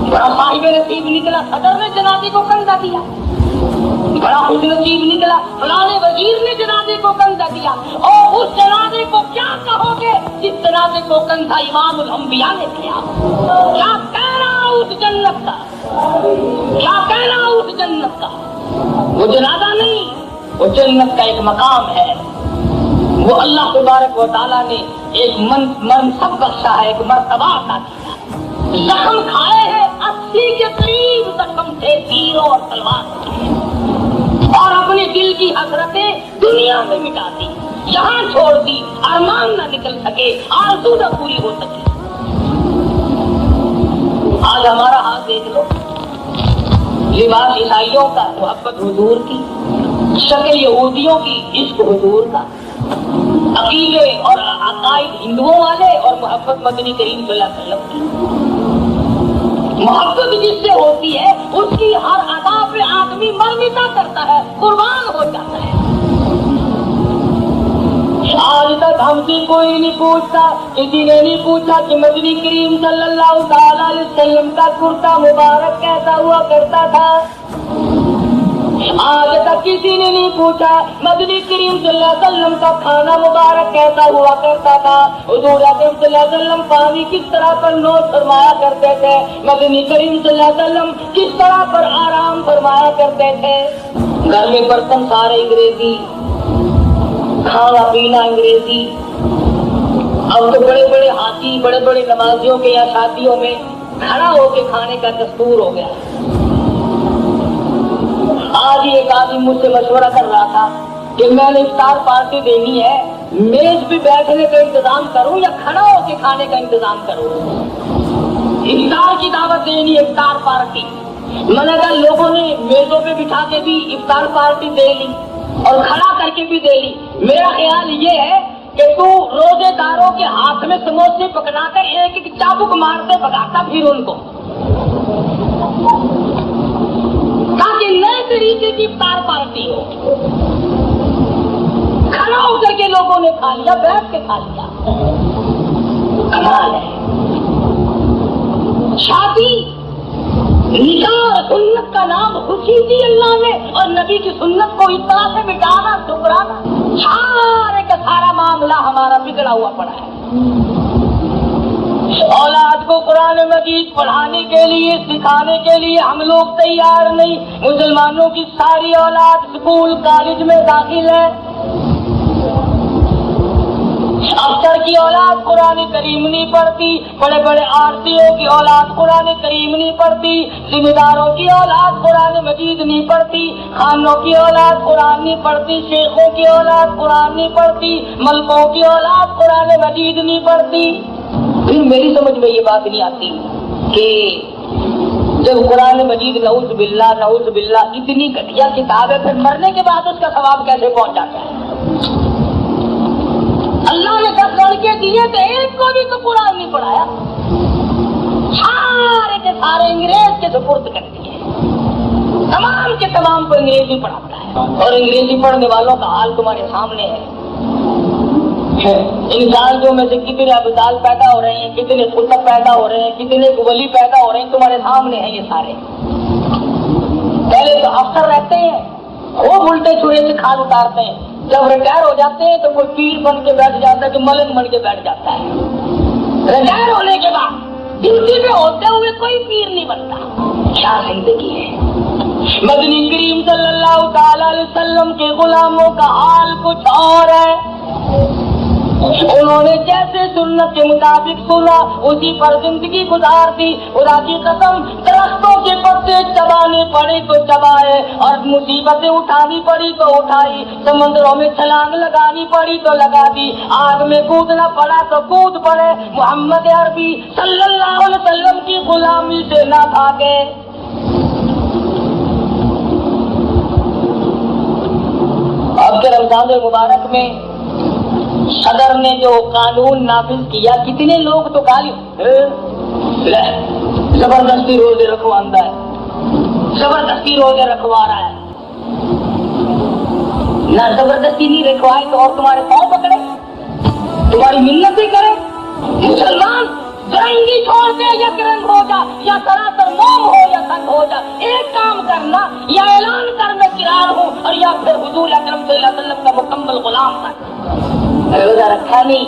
بڑا صاحب نصیب نکلا, صدر نے جنازے کو کندھا دیا. بڑا خوش نصیب نکلا، فلانے وزیر نے جنازے کو کندھا دیا، اور اس جنازے کو کیا کہو گے جس جنازے کو کندھا امام الانبیاء نے دیا؟ کیا کہنا اس جنت کا، کیا کہنا اس جنت کا؟ وہ جنازہ نہیں، وہ جنت کا ایک مقام ہے، وہ اللہ تبارک و تعالیٰ نے ایک منصب بخشا ہے، ایک مرتبہ عطا کیا۔ زخم کھائے ہیں 80 کے قریب زخم تھے تیروں اور تلوار کے، اور اپنے دل کی حسرتیں دنیا میں مٹا دی، یہاں چھوڑ دی، ارمان نہ نکل سکے، آرزو نہ پوری ہو سکے۔ آج ہمارا حال دیکھ لو، لباس عیسائیوں کا محبت حضور کی، شکل یہودیوں کی عشق حضور کا، عقیدے اور عقائد ہندوؤں والے اور محبت مدنی کریم صلی اللہ علیہ وسلم کی۔ محبت جس سے ہوتی ہے اس کی ہر ادا پہ آدمی مرمتا کرتا ہے، قربان ہو جاتا ہے۔ آج تک ہم سے کوئی نہیں پوچھتا، کسی نے نہیں پوچھا کہ مدنی کریم صلی اللہ تعالی علیہ وسلم کا کرتا مبارک کیسا ہوا کرتا تھا۔ آج تک کسی نے نہیں پوچھا مدنی کریم صلی اللہ علیہ وسلم کا کھانا مبارک کیسا ہوا کرتا تھا، حضور اکرم صلی اللہ علیہ وسلم پانی کس طرح پر نوش فرمایا کرتے تھے، مدنی کریم صلی اللہ علیہ وسلم کس طرح پر آرام فرمایا کرتے تھے۔ گھر میں برتن سارے انگریزی، کھانا پینا انگریزی۔ اب تو بڑے بڑے ہاتھی، بڑے بڑے نمازیوں کے یا شادیوں میں کھڑا ہو کے کھانے کا دستور ہو گیا۔ آج ہی ایک آدمی مجھ سے مشورہ کر رہا تھا کہ میں نے افطار پارٹی دینی ہے، میز پہ بیٹھنے کا انتظام کروں یا کھڑا ہو کے کھانے کا انتظام کروں؟ افطار کی دعوت دینی ہے، افطار پارٹی۔ میں نے کہا لوگوں نے میزوں پہ بٹھا کے بھی افطار پارٹی دے لی اور کھڑا کر کے بھی دے لی۔ میرا خیال یہ ہے کہ تو روزے داروں کے ہاتھ میں سموسے پکڑا کر ایک ایک چابک مارتے بھگاتا پھر ان کو، تاکہ نئے طریقے کی افطار پارٹی ہو۔ کھڑا ہو کر کے لوگوں نے کھا لیا، بیٹھ کے کھا لیا، کمال ہے۔ شادی، نکاح، سنت کا نام خوشی دی اللہ نے، اور نبی کی سنت کو اس طرح سے مٹانا، ٹکرانا، سارے کا سارا معاملہ ہمارا بگڑا ہوا پڑا ہے۔ اولاد کو قرآن مجید پڑھانے کے لیے، سکھانے کے لیے ہم لوگ تیار نہیں۔ مسلمانوں کی ساری اولاد اسکول کالج میں داخل ہے، افسر کی اولاد قرآن کریم نہیں پڑھتی، بڑے بڑے آرتیوں کی اولاد قرآن کریم نہیں پڑھتی، ذمہ داروں کی اولاد قرآن مجید نہیں پڑھتی، خانوں کی اولاد قرآن نہیں پڑھتی، شیخوں کی اولاد قرآن نہیں پڑھتی، ملکوں کی اولاد قرآن مجید نہیں پڑھتی۔ پھر میری سمجھ میں یہ بات نہیں آتی کہ جب قرآن مجید نعوذ باللہ اتنی گھٹیا کتاب ہے، پھر مرنے کے بعد اس کا ثواب کیسے پہنچ جاتا ہے؟ اللہ نے 10 لڑکے دیے تھے، ایک کو بھی تو قرآن نہیں پڑھایا، سارے کے سارے انگریز کے سپرد کر دیے، تمام کے تمام کو انگریزی پڑھاتا ہے، اور انگریزی پڑھنے والوں کا حال تمہارے سامنے ہے۔ انسان جو میں سے کتنے ابدال پیدا ہو رہے ہیں، کتنے قطب پیدا ہو رہے ہیں، کتنے ولی پیدا ہو رہے ہیں، تمہارے سامنے ہیں یہ سارے۔ پہلے تو افسر رہتے ہیں، خوب الٹے چورے سے کھال اتارتے ہیں، جب ریٹائر ہو جاتے ہیں تو کوئی پیر بن کے بیٹھ جاتا ہے، کہ ملک بن کے بیٹھ جاتا ہے۔ ریٹائر ہونے کے بعد ڈیوٹی پہ ہوتے ہوئے کوئی پیر نہیں بنتا۔ کیا زندگی ہے! مدنی کریم صلی اللہ تعالی علیہ وسلم کے غلاموں کا حال کچھ اور ہے۔ انہوں نے جیسے سنت کے مطابق سنا اسی پر زندگی گزار دی۔ خدا کی قسم، درختوں کے پتے چبانے پڑے تو چبائے، اور مصیبتیں اٹھانی پڑی تو اٹھائی، سمندروں میں چھلانگ لگانی پڑی تو لگا دی، آگ میں کودنا پڑا تو کود پڑے۔ محمد عربی صلی اللہ علیہ وسلم کی غلامی سے نہ بھاگے۔ اب کے رمضان مبارک میں صدر نے جو قانون نافذ کیا، کتنے لوگ تو گالی زبردستی روزے رکھواندہ ہے، زبردستی روزے رکھوا رہا ہے۔ نہ زبردستی نہیں رکھوائے تو اور تمہارے پاؤں پکڑے، تمہاری منتیں کرے۔ مسلمان رنگی چھوڑ دے، یا رنگ ہو جا، یا سراسر موم ہو یا تنگ ہو جا، ایک کام کرنا، یا اعلان کر میں کرار ہوں اور یا پھر حضور اکرم صلی اللہ علیہ وسلم کا مکمل غلام تھا. روزہ رکھا نہیں،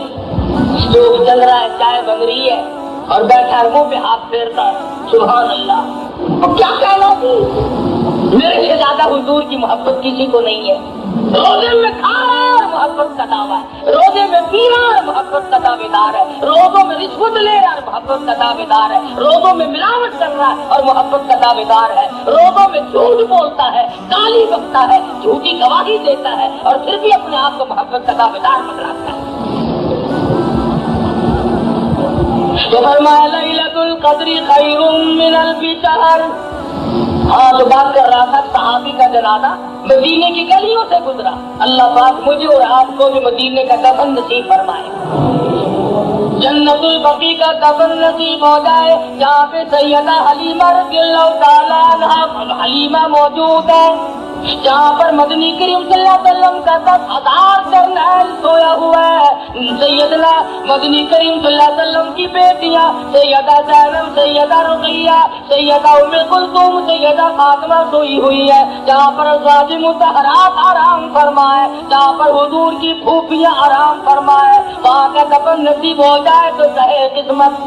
اسٹوو چل رہا ہے، چائے بن رہی ہے اور بیٹھا ہے منہ پہ ہاتھ پھیرتا ہے. سبحان اللہ. اور کیا کہنا تھی، میرے سے زیادہ حضور کی محبت کسی کو نہیں ہے. روزے میں کھا رہا ہے اور محبت کا دعویٰ ہے، روزے میں پی رہا ہے اور محبت کا دعوے دار ہے، روزوں میں رشوت لے رہا ہے اور محبت کا دعوے دار ہے، روزوں میں ملاوٹ کر رہا ہے اور محبت کا دعوے دار ہے، روزوں میں جھوٹ بولتا ہے، گالی بکتا ہے، جھوٹی گواہی دیتا ہے اور پھر بھی اپنے آپ کو محبت کا دعوے دار بتلاتا ہے. تو فرمایا لیلۃ القدر خیر من الف شہر. ہاں تو بات کر رہا تھا صحابی کا جنازہ مدینے کی گلیوں سے گزرا. اللہ پاک مجھے اور آپ کو بھی مدینے کا دفن نصیب فرمائے، جنت البقیع کا دفن نصیب ہو جائے جہاں پہ سیدہ حلیمہ رضی اللہ تعالیٰ عنہا حلیمہ موجود ہے، جہاں پر مدنی کریم صلی اللہ علیہ وسلم کا 10,000 جرنیل سویا ہوا ہے. سیدنا مدنی کریم صلی اللہ علیہ وسلم کی بیٹیاں سیدہ زینب، سیدہ رقیہ، سیدہ ام کلثوم، سیدہ فاطمہ سوئی ہوئی ہے، جہاں پر ازواج مطہرات آرام فرمائے، جہاں پر حضور کی پھوپھیاں آرام فرمائے. وہاں کا دفن نصیب ہو جائے تو صحیح قسمت،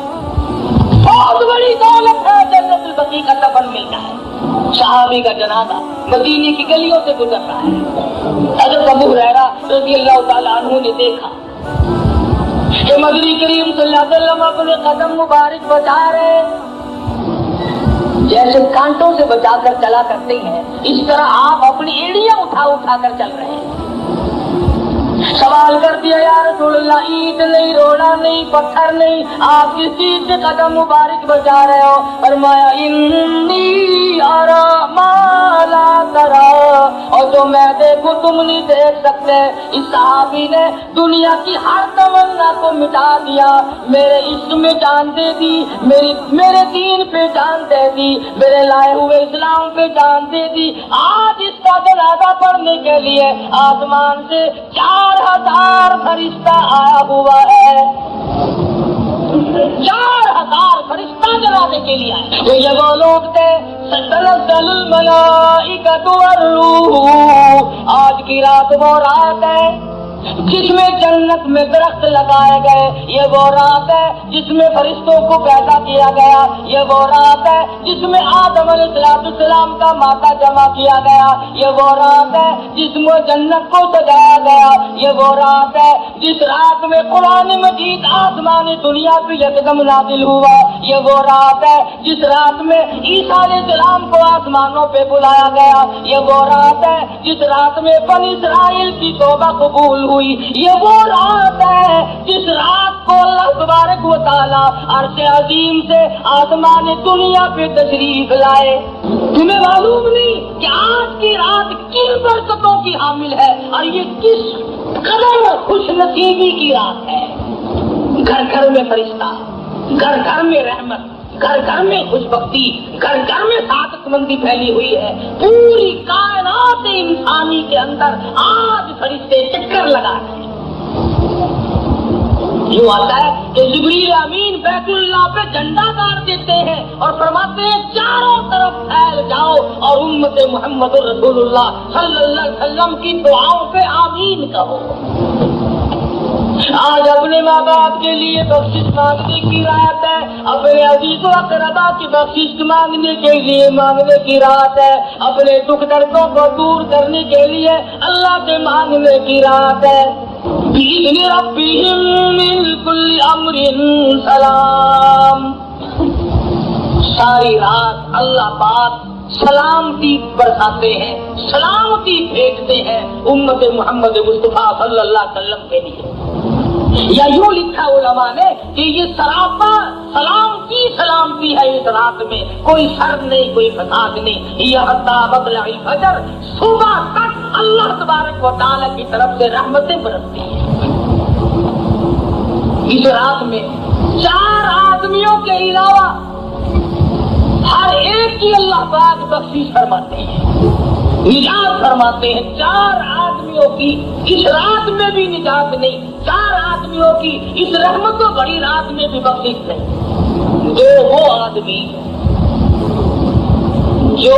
بہت بڑی دولت ہے. جنت البقیع کا دفن مل جائے. صحابی کا جنازہ مدینے کی گلیوں سے گزر رہا ہے. حضرت ابو ہریرہ رضی اللہ تعالیٰ عنہ نے دیکھا کہ مدنی کریم صلی اللہ علیہ وسلم اپنے قدم مبارک بچا رہے، جیسے کانٹوں سے بچا کر چلا کرتے ہیں اس طرح آپ اپنی ایڑیاں اٹھا اٹھا کر چل رہے ہیں. سوال کر دیا یا رسول اللہ، اینٹ نہیں، روڑا نہیں، پتھر نہیں، آپ کس چیز سے قدم مبارک بچا رہے ہو؟ فرمایا انی ارا ما لا ترا، اور جو میں دیکھوں تم نہیں دیکھ سکتے. اس صحابی نے دنیا کی ہر تمنا کو مٹا دیا، میرے عشق میں جان دے دی، میرے دین پہ جان دے دی، میرے لائے ہوئے اسلام پہ جان دے دی. آج اس کا جنازہ پڑھنے کے لیے آسمان سے 4,000 فرشتہ آیا ہوا ہے. 4,000 فرشتہ جنازے کے لیے آئے. تو یہ وہ لوگ تھے تنزل الملائکۃ والروح. آج کی رات وہ رات ہے جس میں جنت میں درخت لگائے گئے، یہ وہ رات ہے جس میں فرشتوں کو پیدا کیا گیا، یہ وہ رات ہے جس میں آدم علیہ السلام کا مادہ جمع کیا گیا، یہ وہ رات ہے جس میں جنت کو سجایا گیا، یہ وہ رات ہے جس رات میں قرآن مجید آسمانی دنیا پہ یکدم نازل ہوا، یہ وہ رات ہے جس رات میں عیسیٰ علیہ السلام کو آسمانوں پہ بلایا گیا، یہ وہ رات ہے جس رات میں بنی اسرائیل کی توبہ قبول ہوئی، یہ وہ رات ہے جس رات کو اللہ تبارک و تعالیٰ عرش عظیم سے آسمان دنیا پہ تشریف لائے. تمہیں معلوم نہیں کہ آج کی رات کن برکتوں کی حامل ہے اور یہ کس قدر خوش نصیبی کی رات ہے. گھر گھر میں فرشتہ، گھر گھر میں رحمت، گھر گھر میں خوش بختی، گھر گھر میں سعادت مندی پھیلی ہوئی ہے. پوری کائنات انسانی کے اندر آج فرشتے چکر لگا رہے ہیں. یوں آتا ہے کہ جبریل امین بیت اللہ پہ جھنڈا گاڑ دیتے ہیں اور فرماتے ہیں چاروں طرف پھیل جاؤ اور امت محمد رسول اللہ صلی اللہ علیہ وسلم کی دعاؤں پہ آمین کہو. آج اپنے ماں باپ کے لیے بخشش مانگنے کی رات ہے، اپنے عزیز و اقربا کی بخشش مانگنے کے لیے مانگنے کی رات ہے، اپنے دکھ دردوں کو دور کرنے کے لیے اللہ سے مانگنے کی رات ہے. بِإِذْنِ رَبِّهِمْ مِنْ كُلِّ أَمْرٍ سلام. ساری رات اللہ پاک سلامتی برساتے ہیں، سلامتی بھیجتے ہیں امت محمد مصطفیٰ صلی اللہ علیہ وسلم کے لیے. یا یوں لکھا علماء نے کہ یہ سراپا سلامتی ہے. اس رات میں کوئی شر نہیں، کوئی فساد نہیں. یہ حتی مطلع الفجر، صبح تک اللہ تبارک و تعالیٰ کی طرف سے رحمتیں برستی ہیں. اس رات میں 4 آدمیوں کے علاوہ ہر ایک کی اللہ پاک بخشش فرماتے ہیں، نجات فرماتے ہیں. 4 آدمیوں کی اس رات میں بھی نجات نہیں، 4 آدمیوں کی اس رحمت و بڑی رات میں بھی بخشش نہیں. جو وہ آدمی جو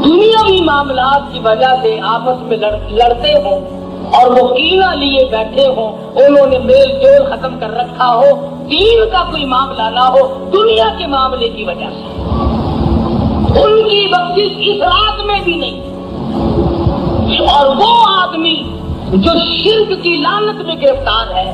دنیاوی معاملات کی وجہ سے آپس میں لڑتے ہوں اور وہ کینہ لیے بیٹھے ہوں, انہوں نے میل جول ختم کر رکھا ہو, دین کا کوئی معاملہ نہ ہو, دنیا کے معاملے کی وجہ سے ان کی بخشش اس رات میں بھی نہیں. اور وہ آدمی جو شرک کی لعنت میں گرفتار ہے,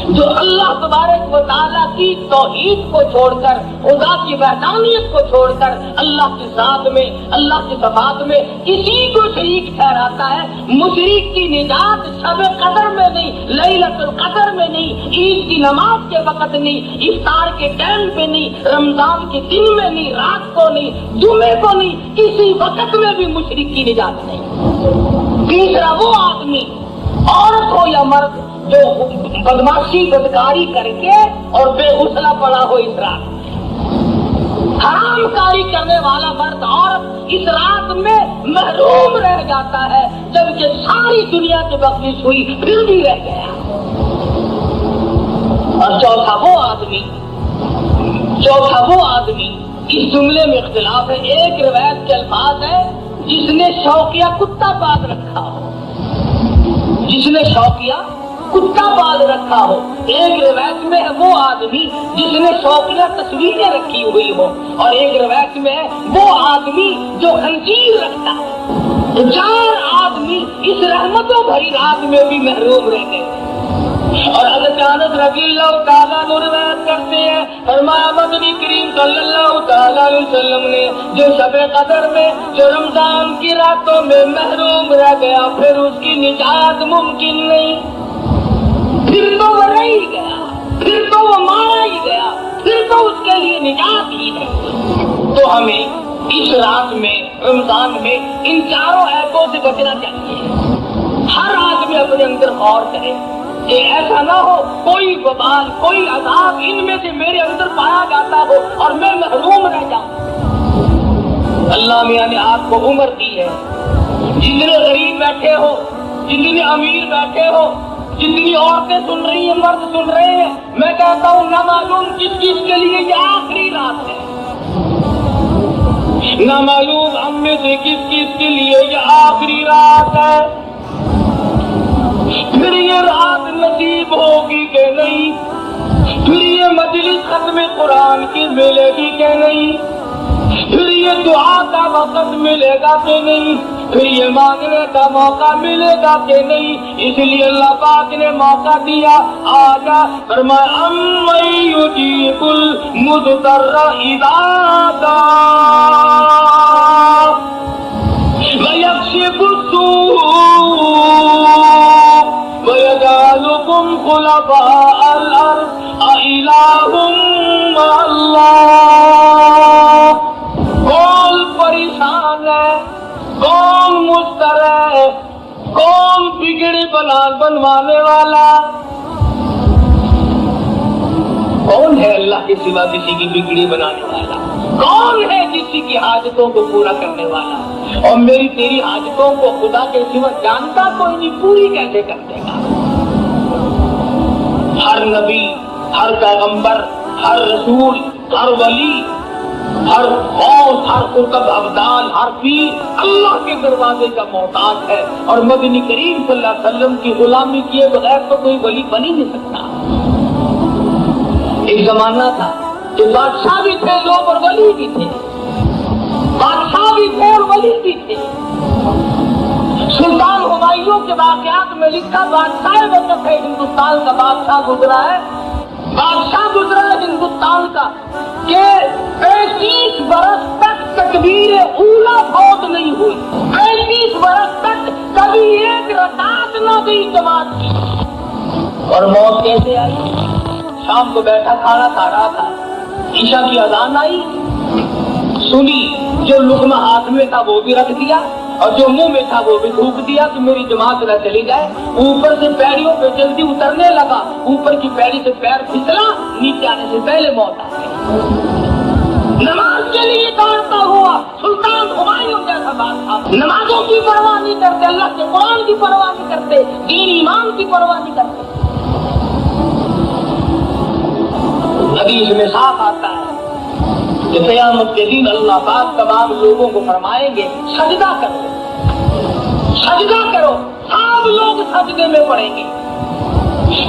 جو اللہ تبارک و تعالیٰ کی توحید کو چھوڑ کر, خدا کی وحدانیت کو چھوڑ کر اللہ کی ذات میں, اللہ کی صفات میں کسی کو شریک ٹھہراتا ہے, مشرک کی نجات شب قدر میں نہیں, لیلۃ القدر میں نہیں, عید کی نماز کے وقت نہیں, افطار کے ٹائم پہ نہیں, رمضان کے دن میں نہیں, رات کو نہیں, جمعے کو نہیں, کسی وقت میں بھی مشرک کی نجات نہیں. تیسرا وہ آدمی, عورت ہو یا مرد, جو بدماشی بدکاری کر کے اور بے غسلہ پڑا ہو اس رات, حرام کاری کرنے والا مرد عورت اس رات میں محروم رہ جاتا ہے, جبکہ ساری دنیا کی بخشش ہوئی پھر بھی رہ گیا. اور چوتھا وہ آدمی, اس جملے میں اختلاف ہے. ایک روایت کے الفاظ ہے جس نے شوقیہ کتا پال رکھا ہو, جس نے شوقیہ کتا پال رکھا ہو. ایک روایت میں ہے وہ آدمی جس نے شوقیہ تصویریں رکھی ہوئی ہو, اور ایک روایت میں ہے وہ آدمی جو خنزیر رکھتا ہے. 4 آدمی اس رحمتوں بھری رات میں بھی محروم رہ گئے. اور حضرت انس رضی اللہ تعالیٰ عنہ روایت کرتے ہیں, فرمایا مدنی کریم صلی اللہ تعالیٰ علیہ وسلم نے جو شب قدر میں, جو رمضان کی راتوں میں محروم رہ گیا, پھر اس کی نجات ممکن نہیں, پھر تو وہ رہ ہی گیا, پھر تو وہ مارا ہی گیا, پھر تو اس کے لیے نجات ہی نہیں. تو ہمیں اس رات میں, رمضان میں, ان 4 عیبوں سے بچنا چاہیے. ہر آدمی اپنے اندر غور کرے کہ ایسا نہ ہو کوئی وبال, کوئی عذاب ان میں سے میرے اندر پایا جاتا ہو اور میں محروم رہ جاؤں. اللہ میاں نے آپ کو عمر دی ہے, جتنے غریب بیٹھے ہو, جتنے امیر بیٹھے ہو, جتنی عورتیں سن رہی ہیں, مرد سن رہے ہیں, میں کہتا ہوں نہ معلوم کس کس کے لیے یہ آخری رات ہے, نہ معلوم ہم میں سے کس کس کے لیے یہ آخری رات ہے. پھر یہ رات نصیب ہوگی کہ نہیں, پھر یہ مجلس ختم قرآن کی ملے گی کہ نہیں, پھر یہ دعا کا وقت ملے گا کہ نہیں, پھر یہ مانگنے کا موقع ملے گا کہ نہیں. اس لیے اللہ پاک نے موقع دیا, آجا فرمایا امن یجیب المضطر اذا دعا ویکشف السوء وَيَجْعَلُكُمْ خُلَفَاءَ الْأَرْضِ أَإِلَٰهٌ مَّعَ اللَّهِ. کون پریشان ہے, کون مضطر ہے, کون بگڑی بنوانے والا, کون ہے اللہ کے سوا کسی کی بگڑی بنانے والا, کون ہے کسی کی حاجتوں کو پورا کرنے والا. اور میری تیری حاجتوں کو خدا کے سوا جانتا کوئی نہیں, پوری کیسے کر دے گا. ہر نبی, ہر پیغمبر, ہر رسول, ہر ولی, ہر غوث, ہر قطب ابدال, ہر پیر اللہ کے دروازے کا محتاج ہے. اور مدنی کریم صلی اللہ علیہ وسلم کی غلامی کیے بغیر تو کوئی ولی بن ہی نہیں سکتا. ایک زمانہ تھا کہ بادشاہ بھی تھے لوگ اور ولی بھی تھے, بادشاہ بھی تھے اور ولی بھی تھے. سلطان ہمایوں کے واقعات میں لکھا, بادشاہ وقت ہے ہندوستان کا, بادشاہ گزرا ہے ہندوستان کا کہ 35 برس تک تکبیر اولا فوت نہیں ہوئی, 35 برس تک کبھی ایک رکعت نہ دی جماعت کی. اور موت کیسے آئی؟ شام کو بیٹھا کھانا کھا رہا تھا, عشاء کی اذان آئی, سنی, جو لقمہ ہاتھ میں تھا وہ بھی رکھ دیا اور جو منہ میں تھا وہ بھی تھوک دیا کہ میری جماعت نہ چلی جائے. اوپر سے پیڑیوں پہ جلدی اترنے لگا, اوپر کی پیڑی سے پیر پھسلا, نیچے آنے سے پہلے موت آ گئی. نماز کے لیے دوڑتا ہوا سلطان ہمایوں جیسا بادشاہ, نمازوں کی پرواہ نہیں کرتے, اللہ کے قرآن کی پرواہ نہیں کرتے, دین ایمان کی پرواہ نہیں کرتے. حدیث میں صاف آتا ہے کہ قیامت کے دن اللہ پاک تمام لوگوں کو فرمائیں گے سجدہ کرو. سجدہ کرو، سب لوگ سجدے میں پڑیں گے۔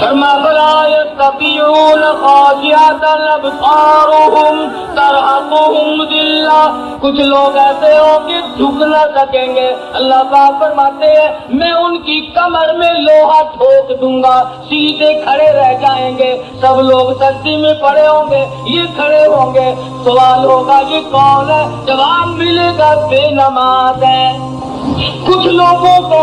فرما فلا يستطيعون خاشعة أبصارهم ترهقهم ذلة، کچھ لوگ ایسے ہوں کہ جھک نہ سکیں گے۔ اللہ پاک فرماتے ہیں میں ان کی کمر میں لوہا ٹھوک دوں گا، سیدھے کھڑے رہ جائیں گے۔ سب لوگ سجدے میں پڑے ہوں گے، یہ کھڑے ہوں گے۔ سوال ہوگا یہ کون ہے؟ جواب ملے گا بے نماز ہے۔ کچھ لوگوں کو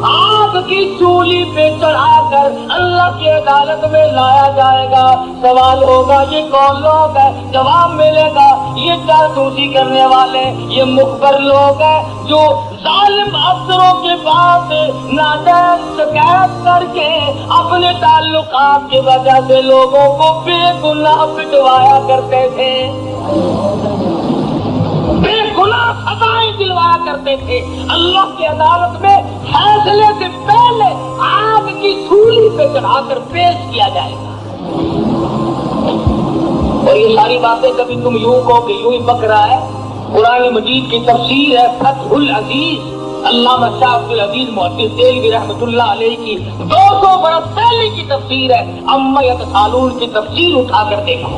آگ کی چولی پہ چڑھا کر اللہ کی عدالت میں لایا جائے گا۔ سوال ہوگا یہ کون لوگ ہے؟ جواب ملے گا یہ جاسوسی کرنے والے، یہ مخبر لوگ ہیں جو ظالم افسروں کے پاس ناجائز شکایت کر کے اپنے تعلقات کی وجہ سے لوگوں کو بے گناہ پٹوایا کرتے تھے، بے گناہ سزائیں دلوایا کرتے تھے۔ اللہ کی عدالت میں فیصلے سے پہلے آگ کی سولی پہ چڑھا کر پیش کیا جائے گا۔ اور یہ ساری باتیں کبھی تم یوں کہو کہ یوں ہی بک رہا ہے، قرآن مجید کی تفسیر ہے فتح العزیز، علامہ شاہ عبد العزیز محدث دہلوی رحمۃ اللہ علیہ کی 200 برس پہلے کی تفسیر ہے، اما یتسالون کی تفسیر اٹھا کر دیکھو۔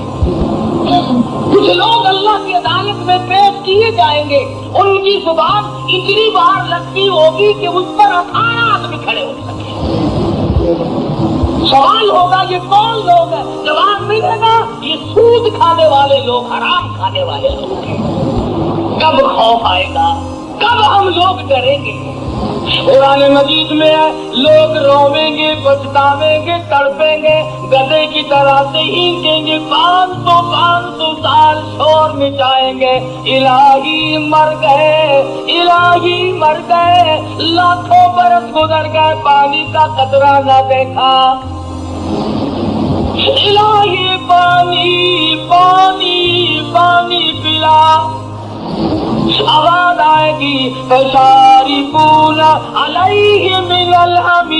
کچھ لوگ اللہ کی عدالت میں پیش کیے جائیں گے، ان کی زبان اتنی بار لگتی ہوگی کہ اس پر 18 آدمی کھڑے ہو سکے۔ سوال ہوگا یہ کون لوگ ہیں؟ جواب ملے گا یہ سود کھانے والے لوگ، حرام کھانے والے لوگ ہیں۔ کب خوف آئے گا؟ کب ہم لوگ ڈریں گے؟ قرآن مجید میں ہے لوگ رویں گے، پچھتاویں گے، تڑپیں گے، گدھے کی طرح سے ہینچیں گے، 500 سال شور مچائیں گے، الہی مر گئے، الہی مر گئے، لاکھوں برس گزر گئے، پانی کا قطرہ نہ دیکھا، الہی پانی پانی پانی پلا۔ آواز آئے گی فشاربون علیہ من الحمیم،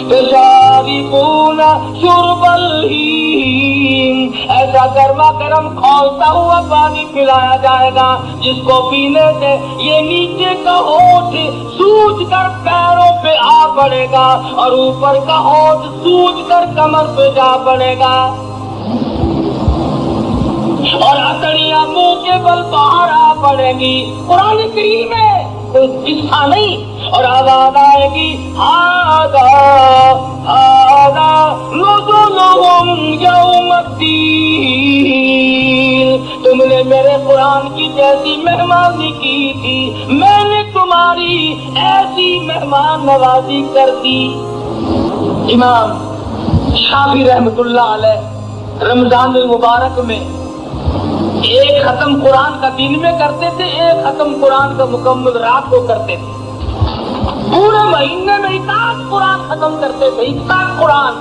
فشاربون شرب الہیم، ایسا گرما گرم کھولتا ہوا پانی پلایا جائے گا جس کو پینے سے یہ نیچے کا ہونٹ سوج کر پیروں پہ آ پڑے گا اور اوپر کا ہونٹ سوج کر کمر پہ جا پڑے گا، اور ہتھڑیاں منہ کے بل باہر آ پڑے گی۔ قرآن کریم میں کوئی قصہ نہیں، اور آواز آئے گی ہاذا ہاذا نزلہم یوم الدین، تم نے میرے قرآن کی جیسی مہمانی کی تھی، میں نے تمہاری ایسی مہمان نوازی کر دی۔ امام شافعی رحمۃ اللہ علیہ رمضان المبارک میں ایک ختم قرآن کا دن میں کرتے تھے، ایک ختم قرآن کا مکمل رات کو کرتے تھے، پورے مہینے میں 61 قرآن ختم کرتے تھے، 61 قرآن۔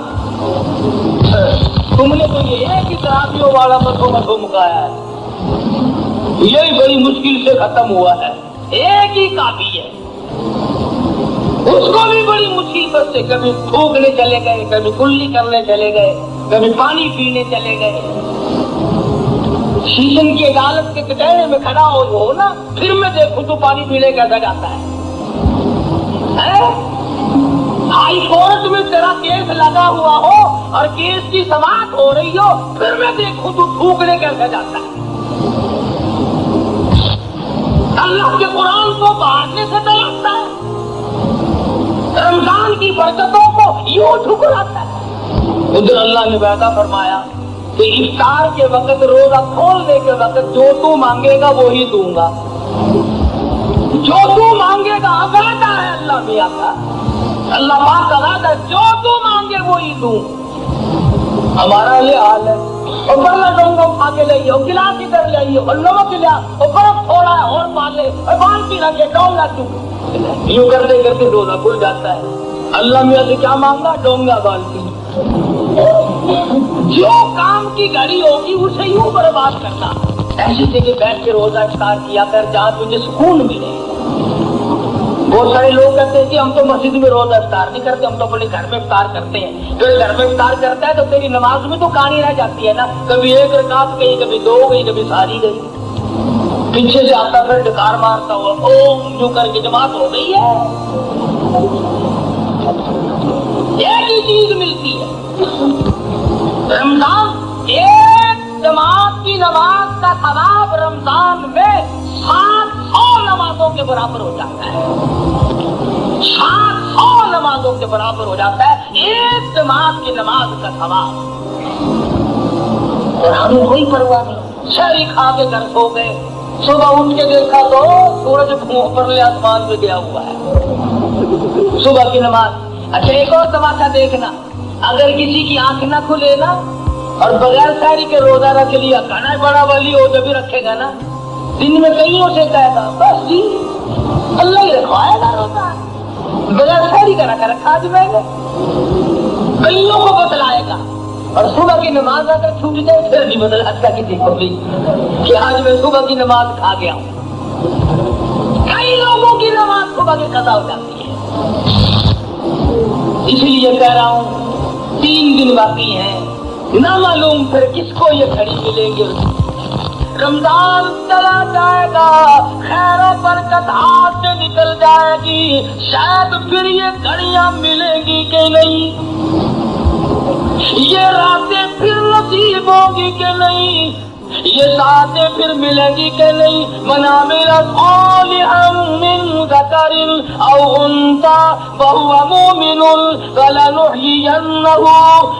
تم نے تو یہ ایک ہی تراویحوں والا مدھو مکایا ہے، یہی بڑی مشکل سے ختم ہوا ہے، ایک ہی کافی ہے، اس کو بھی بڑی مصیبت سے کبھی تھوکنے چلے گئے، کبھی کلی کرنے چلے گئے، کبھی پانی پینے چلے گئے۔ شیشن کی عدالت کے کٹہرے میں کھڑا ہو نا، پھر میں دیکھوں تو پانی پینے کیسا جاتا ہے۔ ہائی کورٹ میں تیرا کیس لگا ہوا ہو اور کیس کی سماعت ہو رہی ہو، پھر میں دیکھوں تو تھوکنے کیسا جاتا ہے۔ اللہ کے قرآن کو باہرنے سے ڈراتا ہے، رمضان کی برکتوں کو یوں ٹھکراتا ہے۔ ادھر اللہ نے وعدہ فرمایا کہ افطار کے وقت، روزہ کھولنے کے وقت جو تو مانگے گا وہی دوں گا، جو تو مانگے گا، وعدہ ہے اللہ میاں کا، اللہ پاک کا وعدہ، جو تو مانگے وہی دوں۔ ہمارا یہ حال ہے، اور بڑا ڈونگا اٹھا کے لائیے، اور گلاس ادھر لائیے، اور نمک لیا، اور برف تھوڑا ہے اور پالے، اور بالٹی رکھے، ڈونگا چک، یوں کرتے کرتے روزہ کھل جاتا ہے۔ اللہ میاں سے کیا مانگا؟ ڈونگا بالٹی۔ جو کام کی گھڑی ہوگی اسے یوں برباد کرنا، ایسی جگہ بیٹھ کے روزہ افطار کیا کر جہاں تجھے سکون ملے۔ بہت سارے لوگ کہتے ہیں کہ ہم تو مسجد میں روزہ افطار نہیں کرتے، ہم تو اپنے گھر میں افطار کرتے ہیں۔ پھر گھر میں افطار کرتا ہے تو تیری نماز میں تو کہانی رہ جاتی ہے نا، کبھی ایک رکعت گئی، کبھی 2 گئی، کبھی ساری گئی۔ پیچھے سے آتا پھر ڈکار مارتا ہوا اوم جو کر کے جماعت ہو گئی ہے. ایک ہی چیز ملتی ہے رمضان، ایک جماعت کی نماز کا ثواب رمضان میں 700 نمازوں کے برابر ہو جاتا ہے. 700 نمازوں کے برابر ہو جاتا ہے ایک جماعت کی نماز کا ثواب. اور ہمیں کوئی پرواہ نہیں، شہری کھا کے گھر سو گئے، صبح اٹھ کے دیکھا تو سورج اوپرلے آسمان پہ گیا ہوا ہے. صبح کی نماز. اچھا ایک اور تماشا دیکھنا، اگر کسی کی آنکھ نہ کھلے نا اور بغیر سحری کے روزہ رکھ لیا، کھانا بڑا والی ہو جب بھی رکھے گا نا، دن میں کہیں اسے کہے گا بس جی اللہ ہی رکھوائے گا روزہ، بغیر سحری کا رکھا آج میں نے، کئیوں کو بتلائے گا. اور صبح کی نماز اگر چھوٹ جائے پھر نہیں بدلاتا کسی کو بھی کہ آج میں صبح کی نماز کھا گیا ہوں. کئی لوگوں کی نماز صبح کی قضا ہو جاتی ہے. اس لیے کہہ رہا ہوں 3 دن باقی ہیں، نہ معلوم پھر کس کو یہ گھڑی ملیں گے. رمضان چلا جائے گا، خیر و برکت ہاتھ سے نکل جائے گی، شاید پھر یہ گھڑیاں ملیں گی کہ نہیں، یہ راتیں پھر نصیب ہوگی کہ نہیں، یہ ساتیں پھر ملیں گی کہ نہیں. من عمل صالحا من ذکر او انثى وهو مؤمن فلنحيينه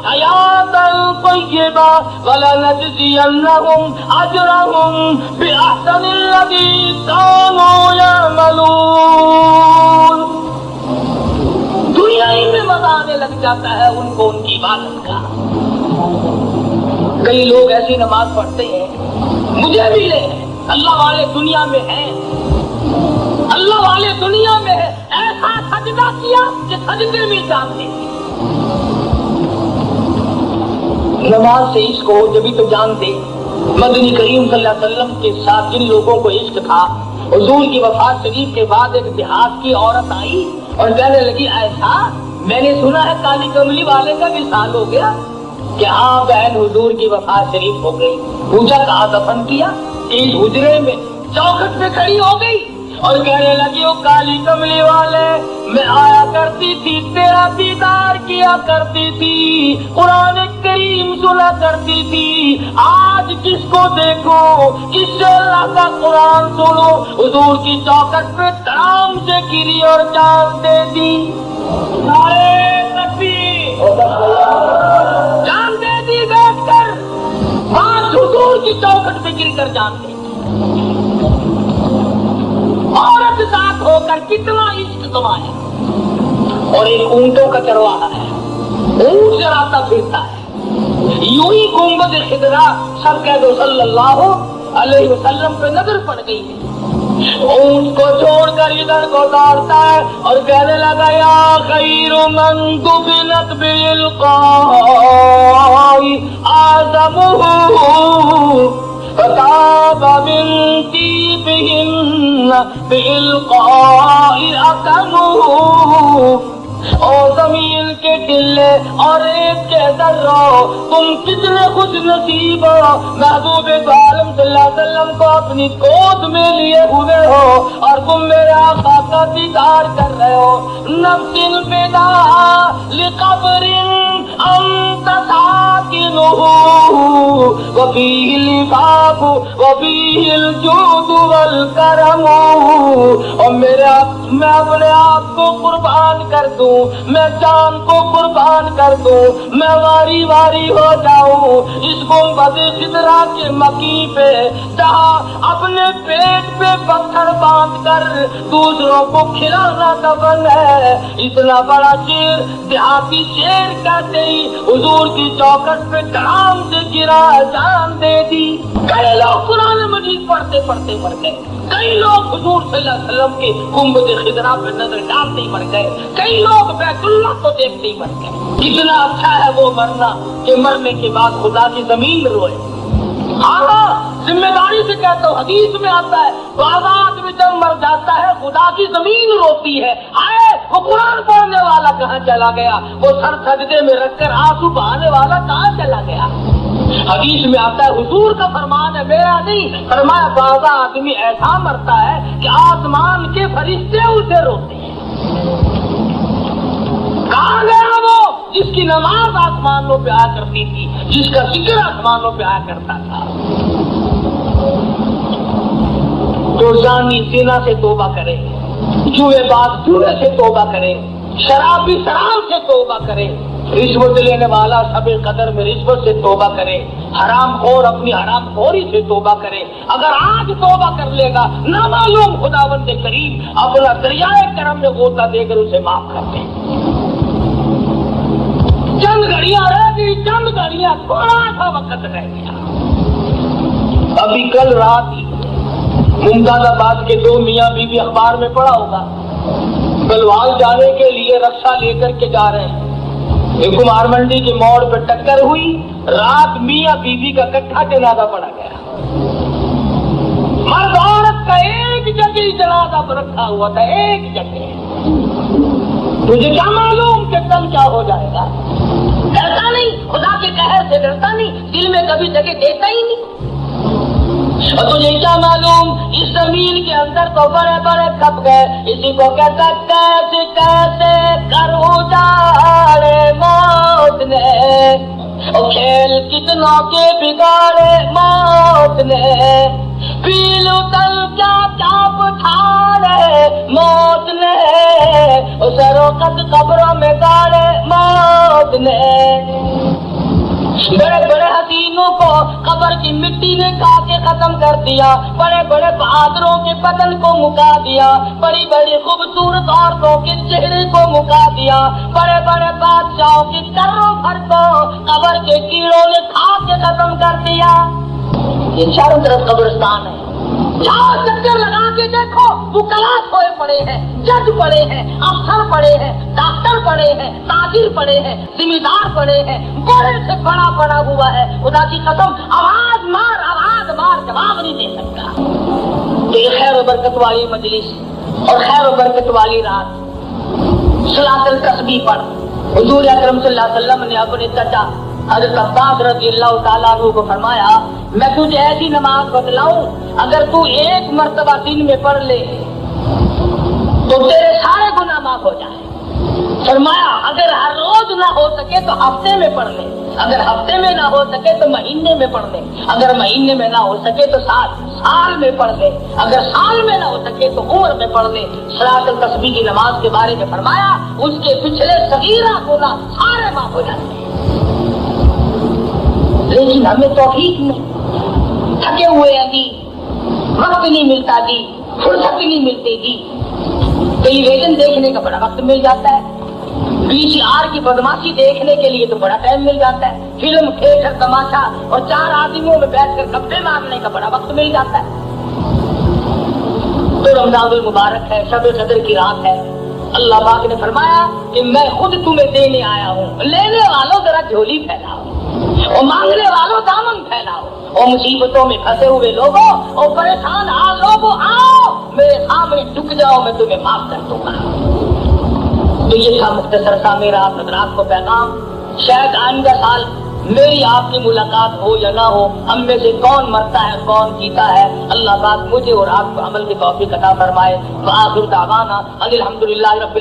حياة طيبة ولنجزينهم اجرهم باحسن الذي كانوا يعملون. دنیا ہی میں مزہ آنے لگ جاتا ہے ان کو ان کی عبادت کا. کئی لوگ ایسی نماز پڑھتے ہیں، مجھے ملے ہیں، اللہ والے دنیا میں ہیں، اللہ والے دنیا میں ہے، ایسا سجدہ کیا کہ سجدے میں جانتے ہیں. نماز سے عشق ہو جبھی تو جانتے. مدنی کریم صلی اللہ علیہ وسلم کے ساتھ جن لوگوں کو عشق تھا، حضور کی وفات شریف کے بعد ایک دیہات کی عورت آئی اور کہنے لگی ایسا میں نے سنا ہے کالی کملی والے کا وصال ہو گیا. کہ ہاں بہن حضور کی وفات شریف ہو گئی. پوچھا کہاں دفن کیا؟ اس حجرے میں. چوکھٹ پہ کھڑی ہو گئی اور کہنے لگی وہ کالی کملی والے میں آیا کرتی تھی، تیرا دیدار کیا کرتی تھی، قرآن کریم سنا کرتی تھی، آج کس کو دیکھو کس سے اللہ کا قرآن سنو. حضور کی چوکھٹ پہ دھڑام سے گری اور جان دے دی. جان دے دی بیٹھ کر، آج حضور کی چوکھٹ پہ گر کر جان دے. عورت ذات ہو کر کتنا عشق کمایا. اور ایک اونٹوں کا چرواہا ہے، اونٹ چراتا پھرتا ہے. یوں ہی گنبد خضرا سب کہہ دو صلی اللہ علیہ وسلم پہ نظر پڑ گئی. اونٹ کو چھوڑ کر ادھر کو دوڑتا ہے اور کہنے لگا یا خیر من دفنت بالقاء آدمہ فتاب من طیبہن بالقاء اکمہ. اور زمین کے ٹلے اور ایک کے ذرہ تم کتنے خوش نصیب ہو، محبوب عالم صلی اللہ علیہ وسلم کو اپنی گود میں لیے ہوئے ہو اور تم میرے آقا کا دیدار کر رہے ہو. نفس بدا لقبر انت ساکنہ وفیہ الفاق وفیہ الجود والکرم. اور میں اپنے آپ کو قربان کر دوں، میں جان کو قربان کر دوں، میں واری واری ہو جاؤں اس گنبد خضرا کے مکی پہ جہاں اپنے پیٹ پہ پتھر باندھ کر دوسروں کو کھلانا دفن ہے. اتنا بڑا شیر دیہاتی شیر کہتے ہی حضور کی چوکھٹ پہ دھڑام سے گرا، جان دے دی. کئی لوگ قرآن مجید پڑھتے پڑھتے مر گئے، کئی لوگ حضور صلی اللہ علیہ وسلم کے گنبد خضرا پہ نظر ڈالتے ہی مر گئے، کئی لوگ بیت اللہ کو دیکھتے ہی مر گئے. کتنا اچھا ہے وہ مرنا کہ مرنے کے بعد خدا کی زمین روئے. ہاں ذمہ داری سے کہتا ہوں، حدیث میں آتا ہے آزاد میں جب مر جاتا ہے خدا کی زمین روتی ہے. آئے وہ وہ قرآن پڑھنے والا کہاں چلا گیا؟ وہ سر سجدے میں رکھ کر آنسو بہانے والا کہاں چلا گیا؟ حدیث میں آتا ہے، حضور کا فرمان ہے، میرا نہیں، فرمایا بعض آدمی ایسا مرتا ہے کہ آسمان کے فرشتے اسے روتے ہیں۔ کہاں گیا وہ جس کی نماز آسمانوں پہ آیا کرتی تھی، جس کا ذکر آسمانوں پہ آیا کرتا تھا؟ تو زانی زنا سے توبہ کرے، جوئے باز جوئے سے توبہ کرے، شرابی شراب سے توبہ کرے، رشوت لینے والا شب قدر میں رشوت سے توبہ کرے، حرام خور اپنی حرام خوری سے توبہ کرے۔ اگر آج توبہ کر لے گا، نامعلوم خداوند کریم اپنا دریائے کرم میں غوطہ دے کر اسے معاف کر دے۔ چند گھڑیاں رہ گئی، چند گھڑیاں، تھوڑا سا وقت رہ گیا۔ ابھی کل رات ہی ممتاز آباد کے دو میاں بیوی اخبار میں پڑھا ہوگا، بلوال جانے کے لیے رکشا لے کر کے جا رہے ہیں، ایک کمار منڈی کے موڑ پہ ٹکر ہوئی، رات میاں بیوی کا کٹھا جنازہ پڑا گیا، مرد عورت کا ایک جگہ جنازہ پر رکھا ہوا تھا، ایک جگہ۔ تجھے کیا معلوم کہ کل کیا ہو جائے گا؟ ڈرتا نہیں، خدا کے قہر سے ڈرتا نہیں، دل میں کبھی جگہ دیتا ہی نہیں۔ اور تجھے کیا معلوم اس زمین کے اندر تو بڑے بڑے کھپ گئے، اسی کو کہتا کیسے کیسے کر اجاڑے موت نے، اور کھیل کتنوں کے بگاڑے موت نے، پیل اتل کیا کیا پٹھاڑے موت نے، سروقت قبروں میں گاڑے موت نے، بڑے بڑے حسینوں کو قبر کی مٹی نے کھا کے ختم کر دیا، بڑے بڑے بہادروں کے بدن کو مکا دیا، بڑی بڑی خوبصورت عورتوں کے چہرے کو مکا دیا، بڑے بڑے بادشاہوں کی کروں بھر کو قبر کے کیڑوں نے کھا کے ختم کر دیا۔ یہ چاروں طرف قبرستان ہے، جاؤ چکر لگا کے دیکھو، وہ کلاس ہوئے پڑے ہیں، جج پڑے ہیں، افسر پڑے ہیں، ڈاکٹر پڑے ہیں، تاجر پڑے ہیں، ذمہ دار پڑے ہیں، بڑے سے بڑا پڑا ہوا ہے، خدا کی قسم آواز مار جواب نہیں دے سکتا۔ تو یہ خیر و برکت والی مجلس اور خیر و برکت والی رات، صلاۃ التسبیح پڑھ۔ حضور اکرم صلی اللہ علیہ وسلم نے اپنے چچا حضرت عباس رضی اللہ تعالیٰ عنہ کو فرمایا، میں تجھے ایسی نماز بتلاؤں اگر تو ایک مرتبہ دن میں پڑھ لے تو تیرے سارے گناہ معاف ہو جائیں۔ فرمایا اگر ہر روز نہ ہو سکے تو ہفتے میں پڑھ لے، اگر ہفتے میں نہ ہو سکے تو مہینے میں پڑھ لے، اگر مہینے میں نہ ہو سکے تو سال میں پڑھ لے، اگر سال میں نہ ہو سکے تو عمر میں پڑھ لے۔ صلاۃ التسبیح کی نماز کے بارے میں فرمایا اس کے پچھلے صغیرہ گناہ سارے معاف ہو جاتے ہیں۔ لیکن ہمیں توفیق نہیں، تھکے ہوئے ہیں جی، وقت نہیں ملتا جی، فرصت نہیں ملتی جی، ٹیلی ویژن دیکھنے کا بڑا وقت مل جاتا ہے، VCR کی بدماشی دیکھنے کے لیے تو بڑا ٹائم مل جاتا ہے، فلم تھیٹر تماشا اور چار آدمیوں میں بیٹھ کر گپے مارنے کا بڑا وقت مل جاتا ہے۔ تو رمضان المبارک ہے، شب قدر کی رات ہے، اللہ پاک نے فرمایا کہ میں خود تمہیں دینے آیا ہوں، لینے والوں ذرا جھولی پھیلاؤ اور مانگنے والوں دامن پھیلاؤ، اور مصیبتوں میں پھنسے ہوئے لوگوں اور پریشان لوگوں آؤ میرے سامنے جھک جاؤ، میں تمہیں معاف کر دوں گا۔ تو یہ تھا مختصر سا میرا آپ حضرات کو پیغام۔ شاید آئندہ سال میری آپ کی ملاقات ہو یا نہ ہو، ہم میں سے کون مرتا ہے کون جیتا ہے، اللہ پاک مجھے اور آپ کو عمل کی توفیق عطا فرمائے۔ وآخر دعوانا ان الحمدللہ رب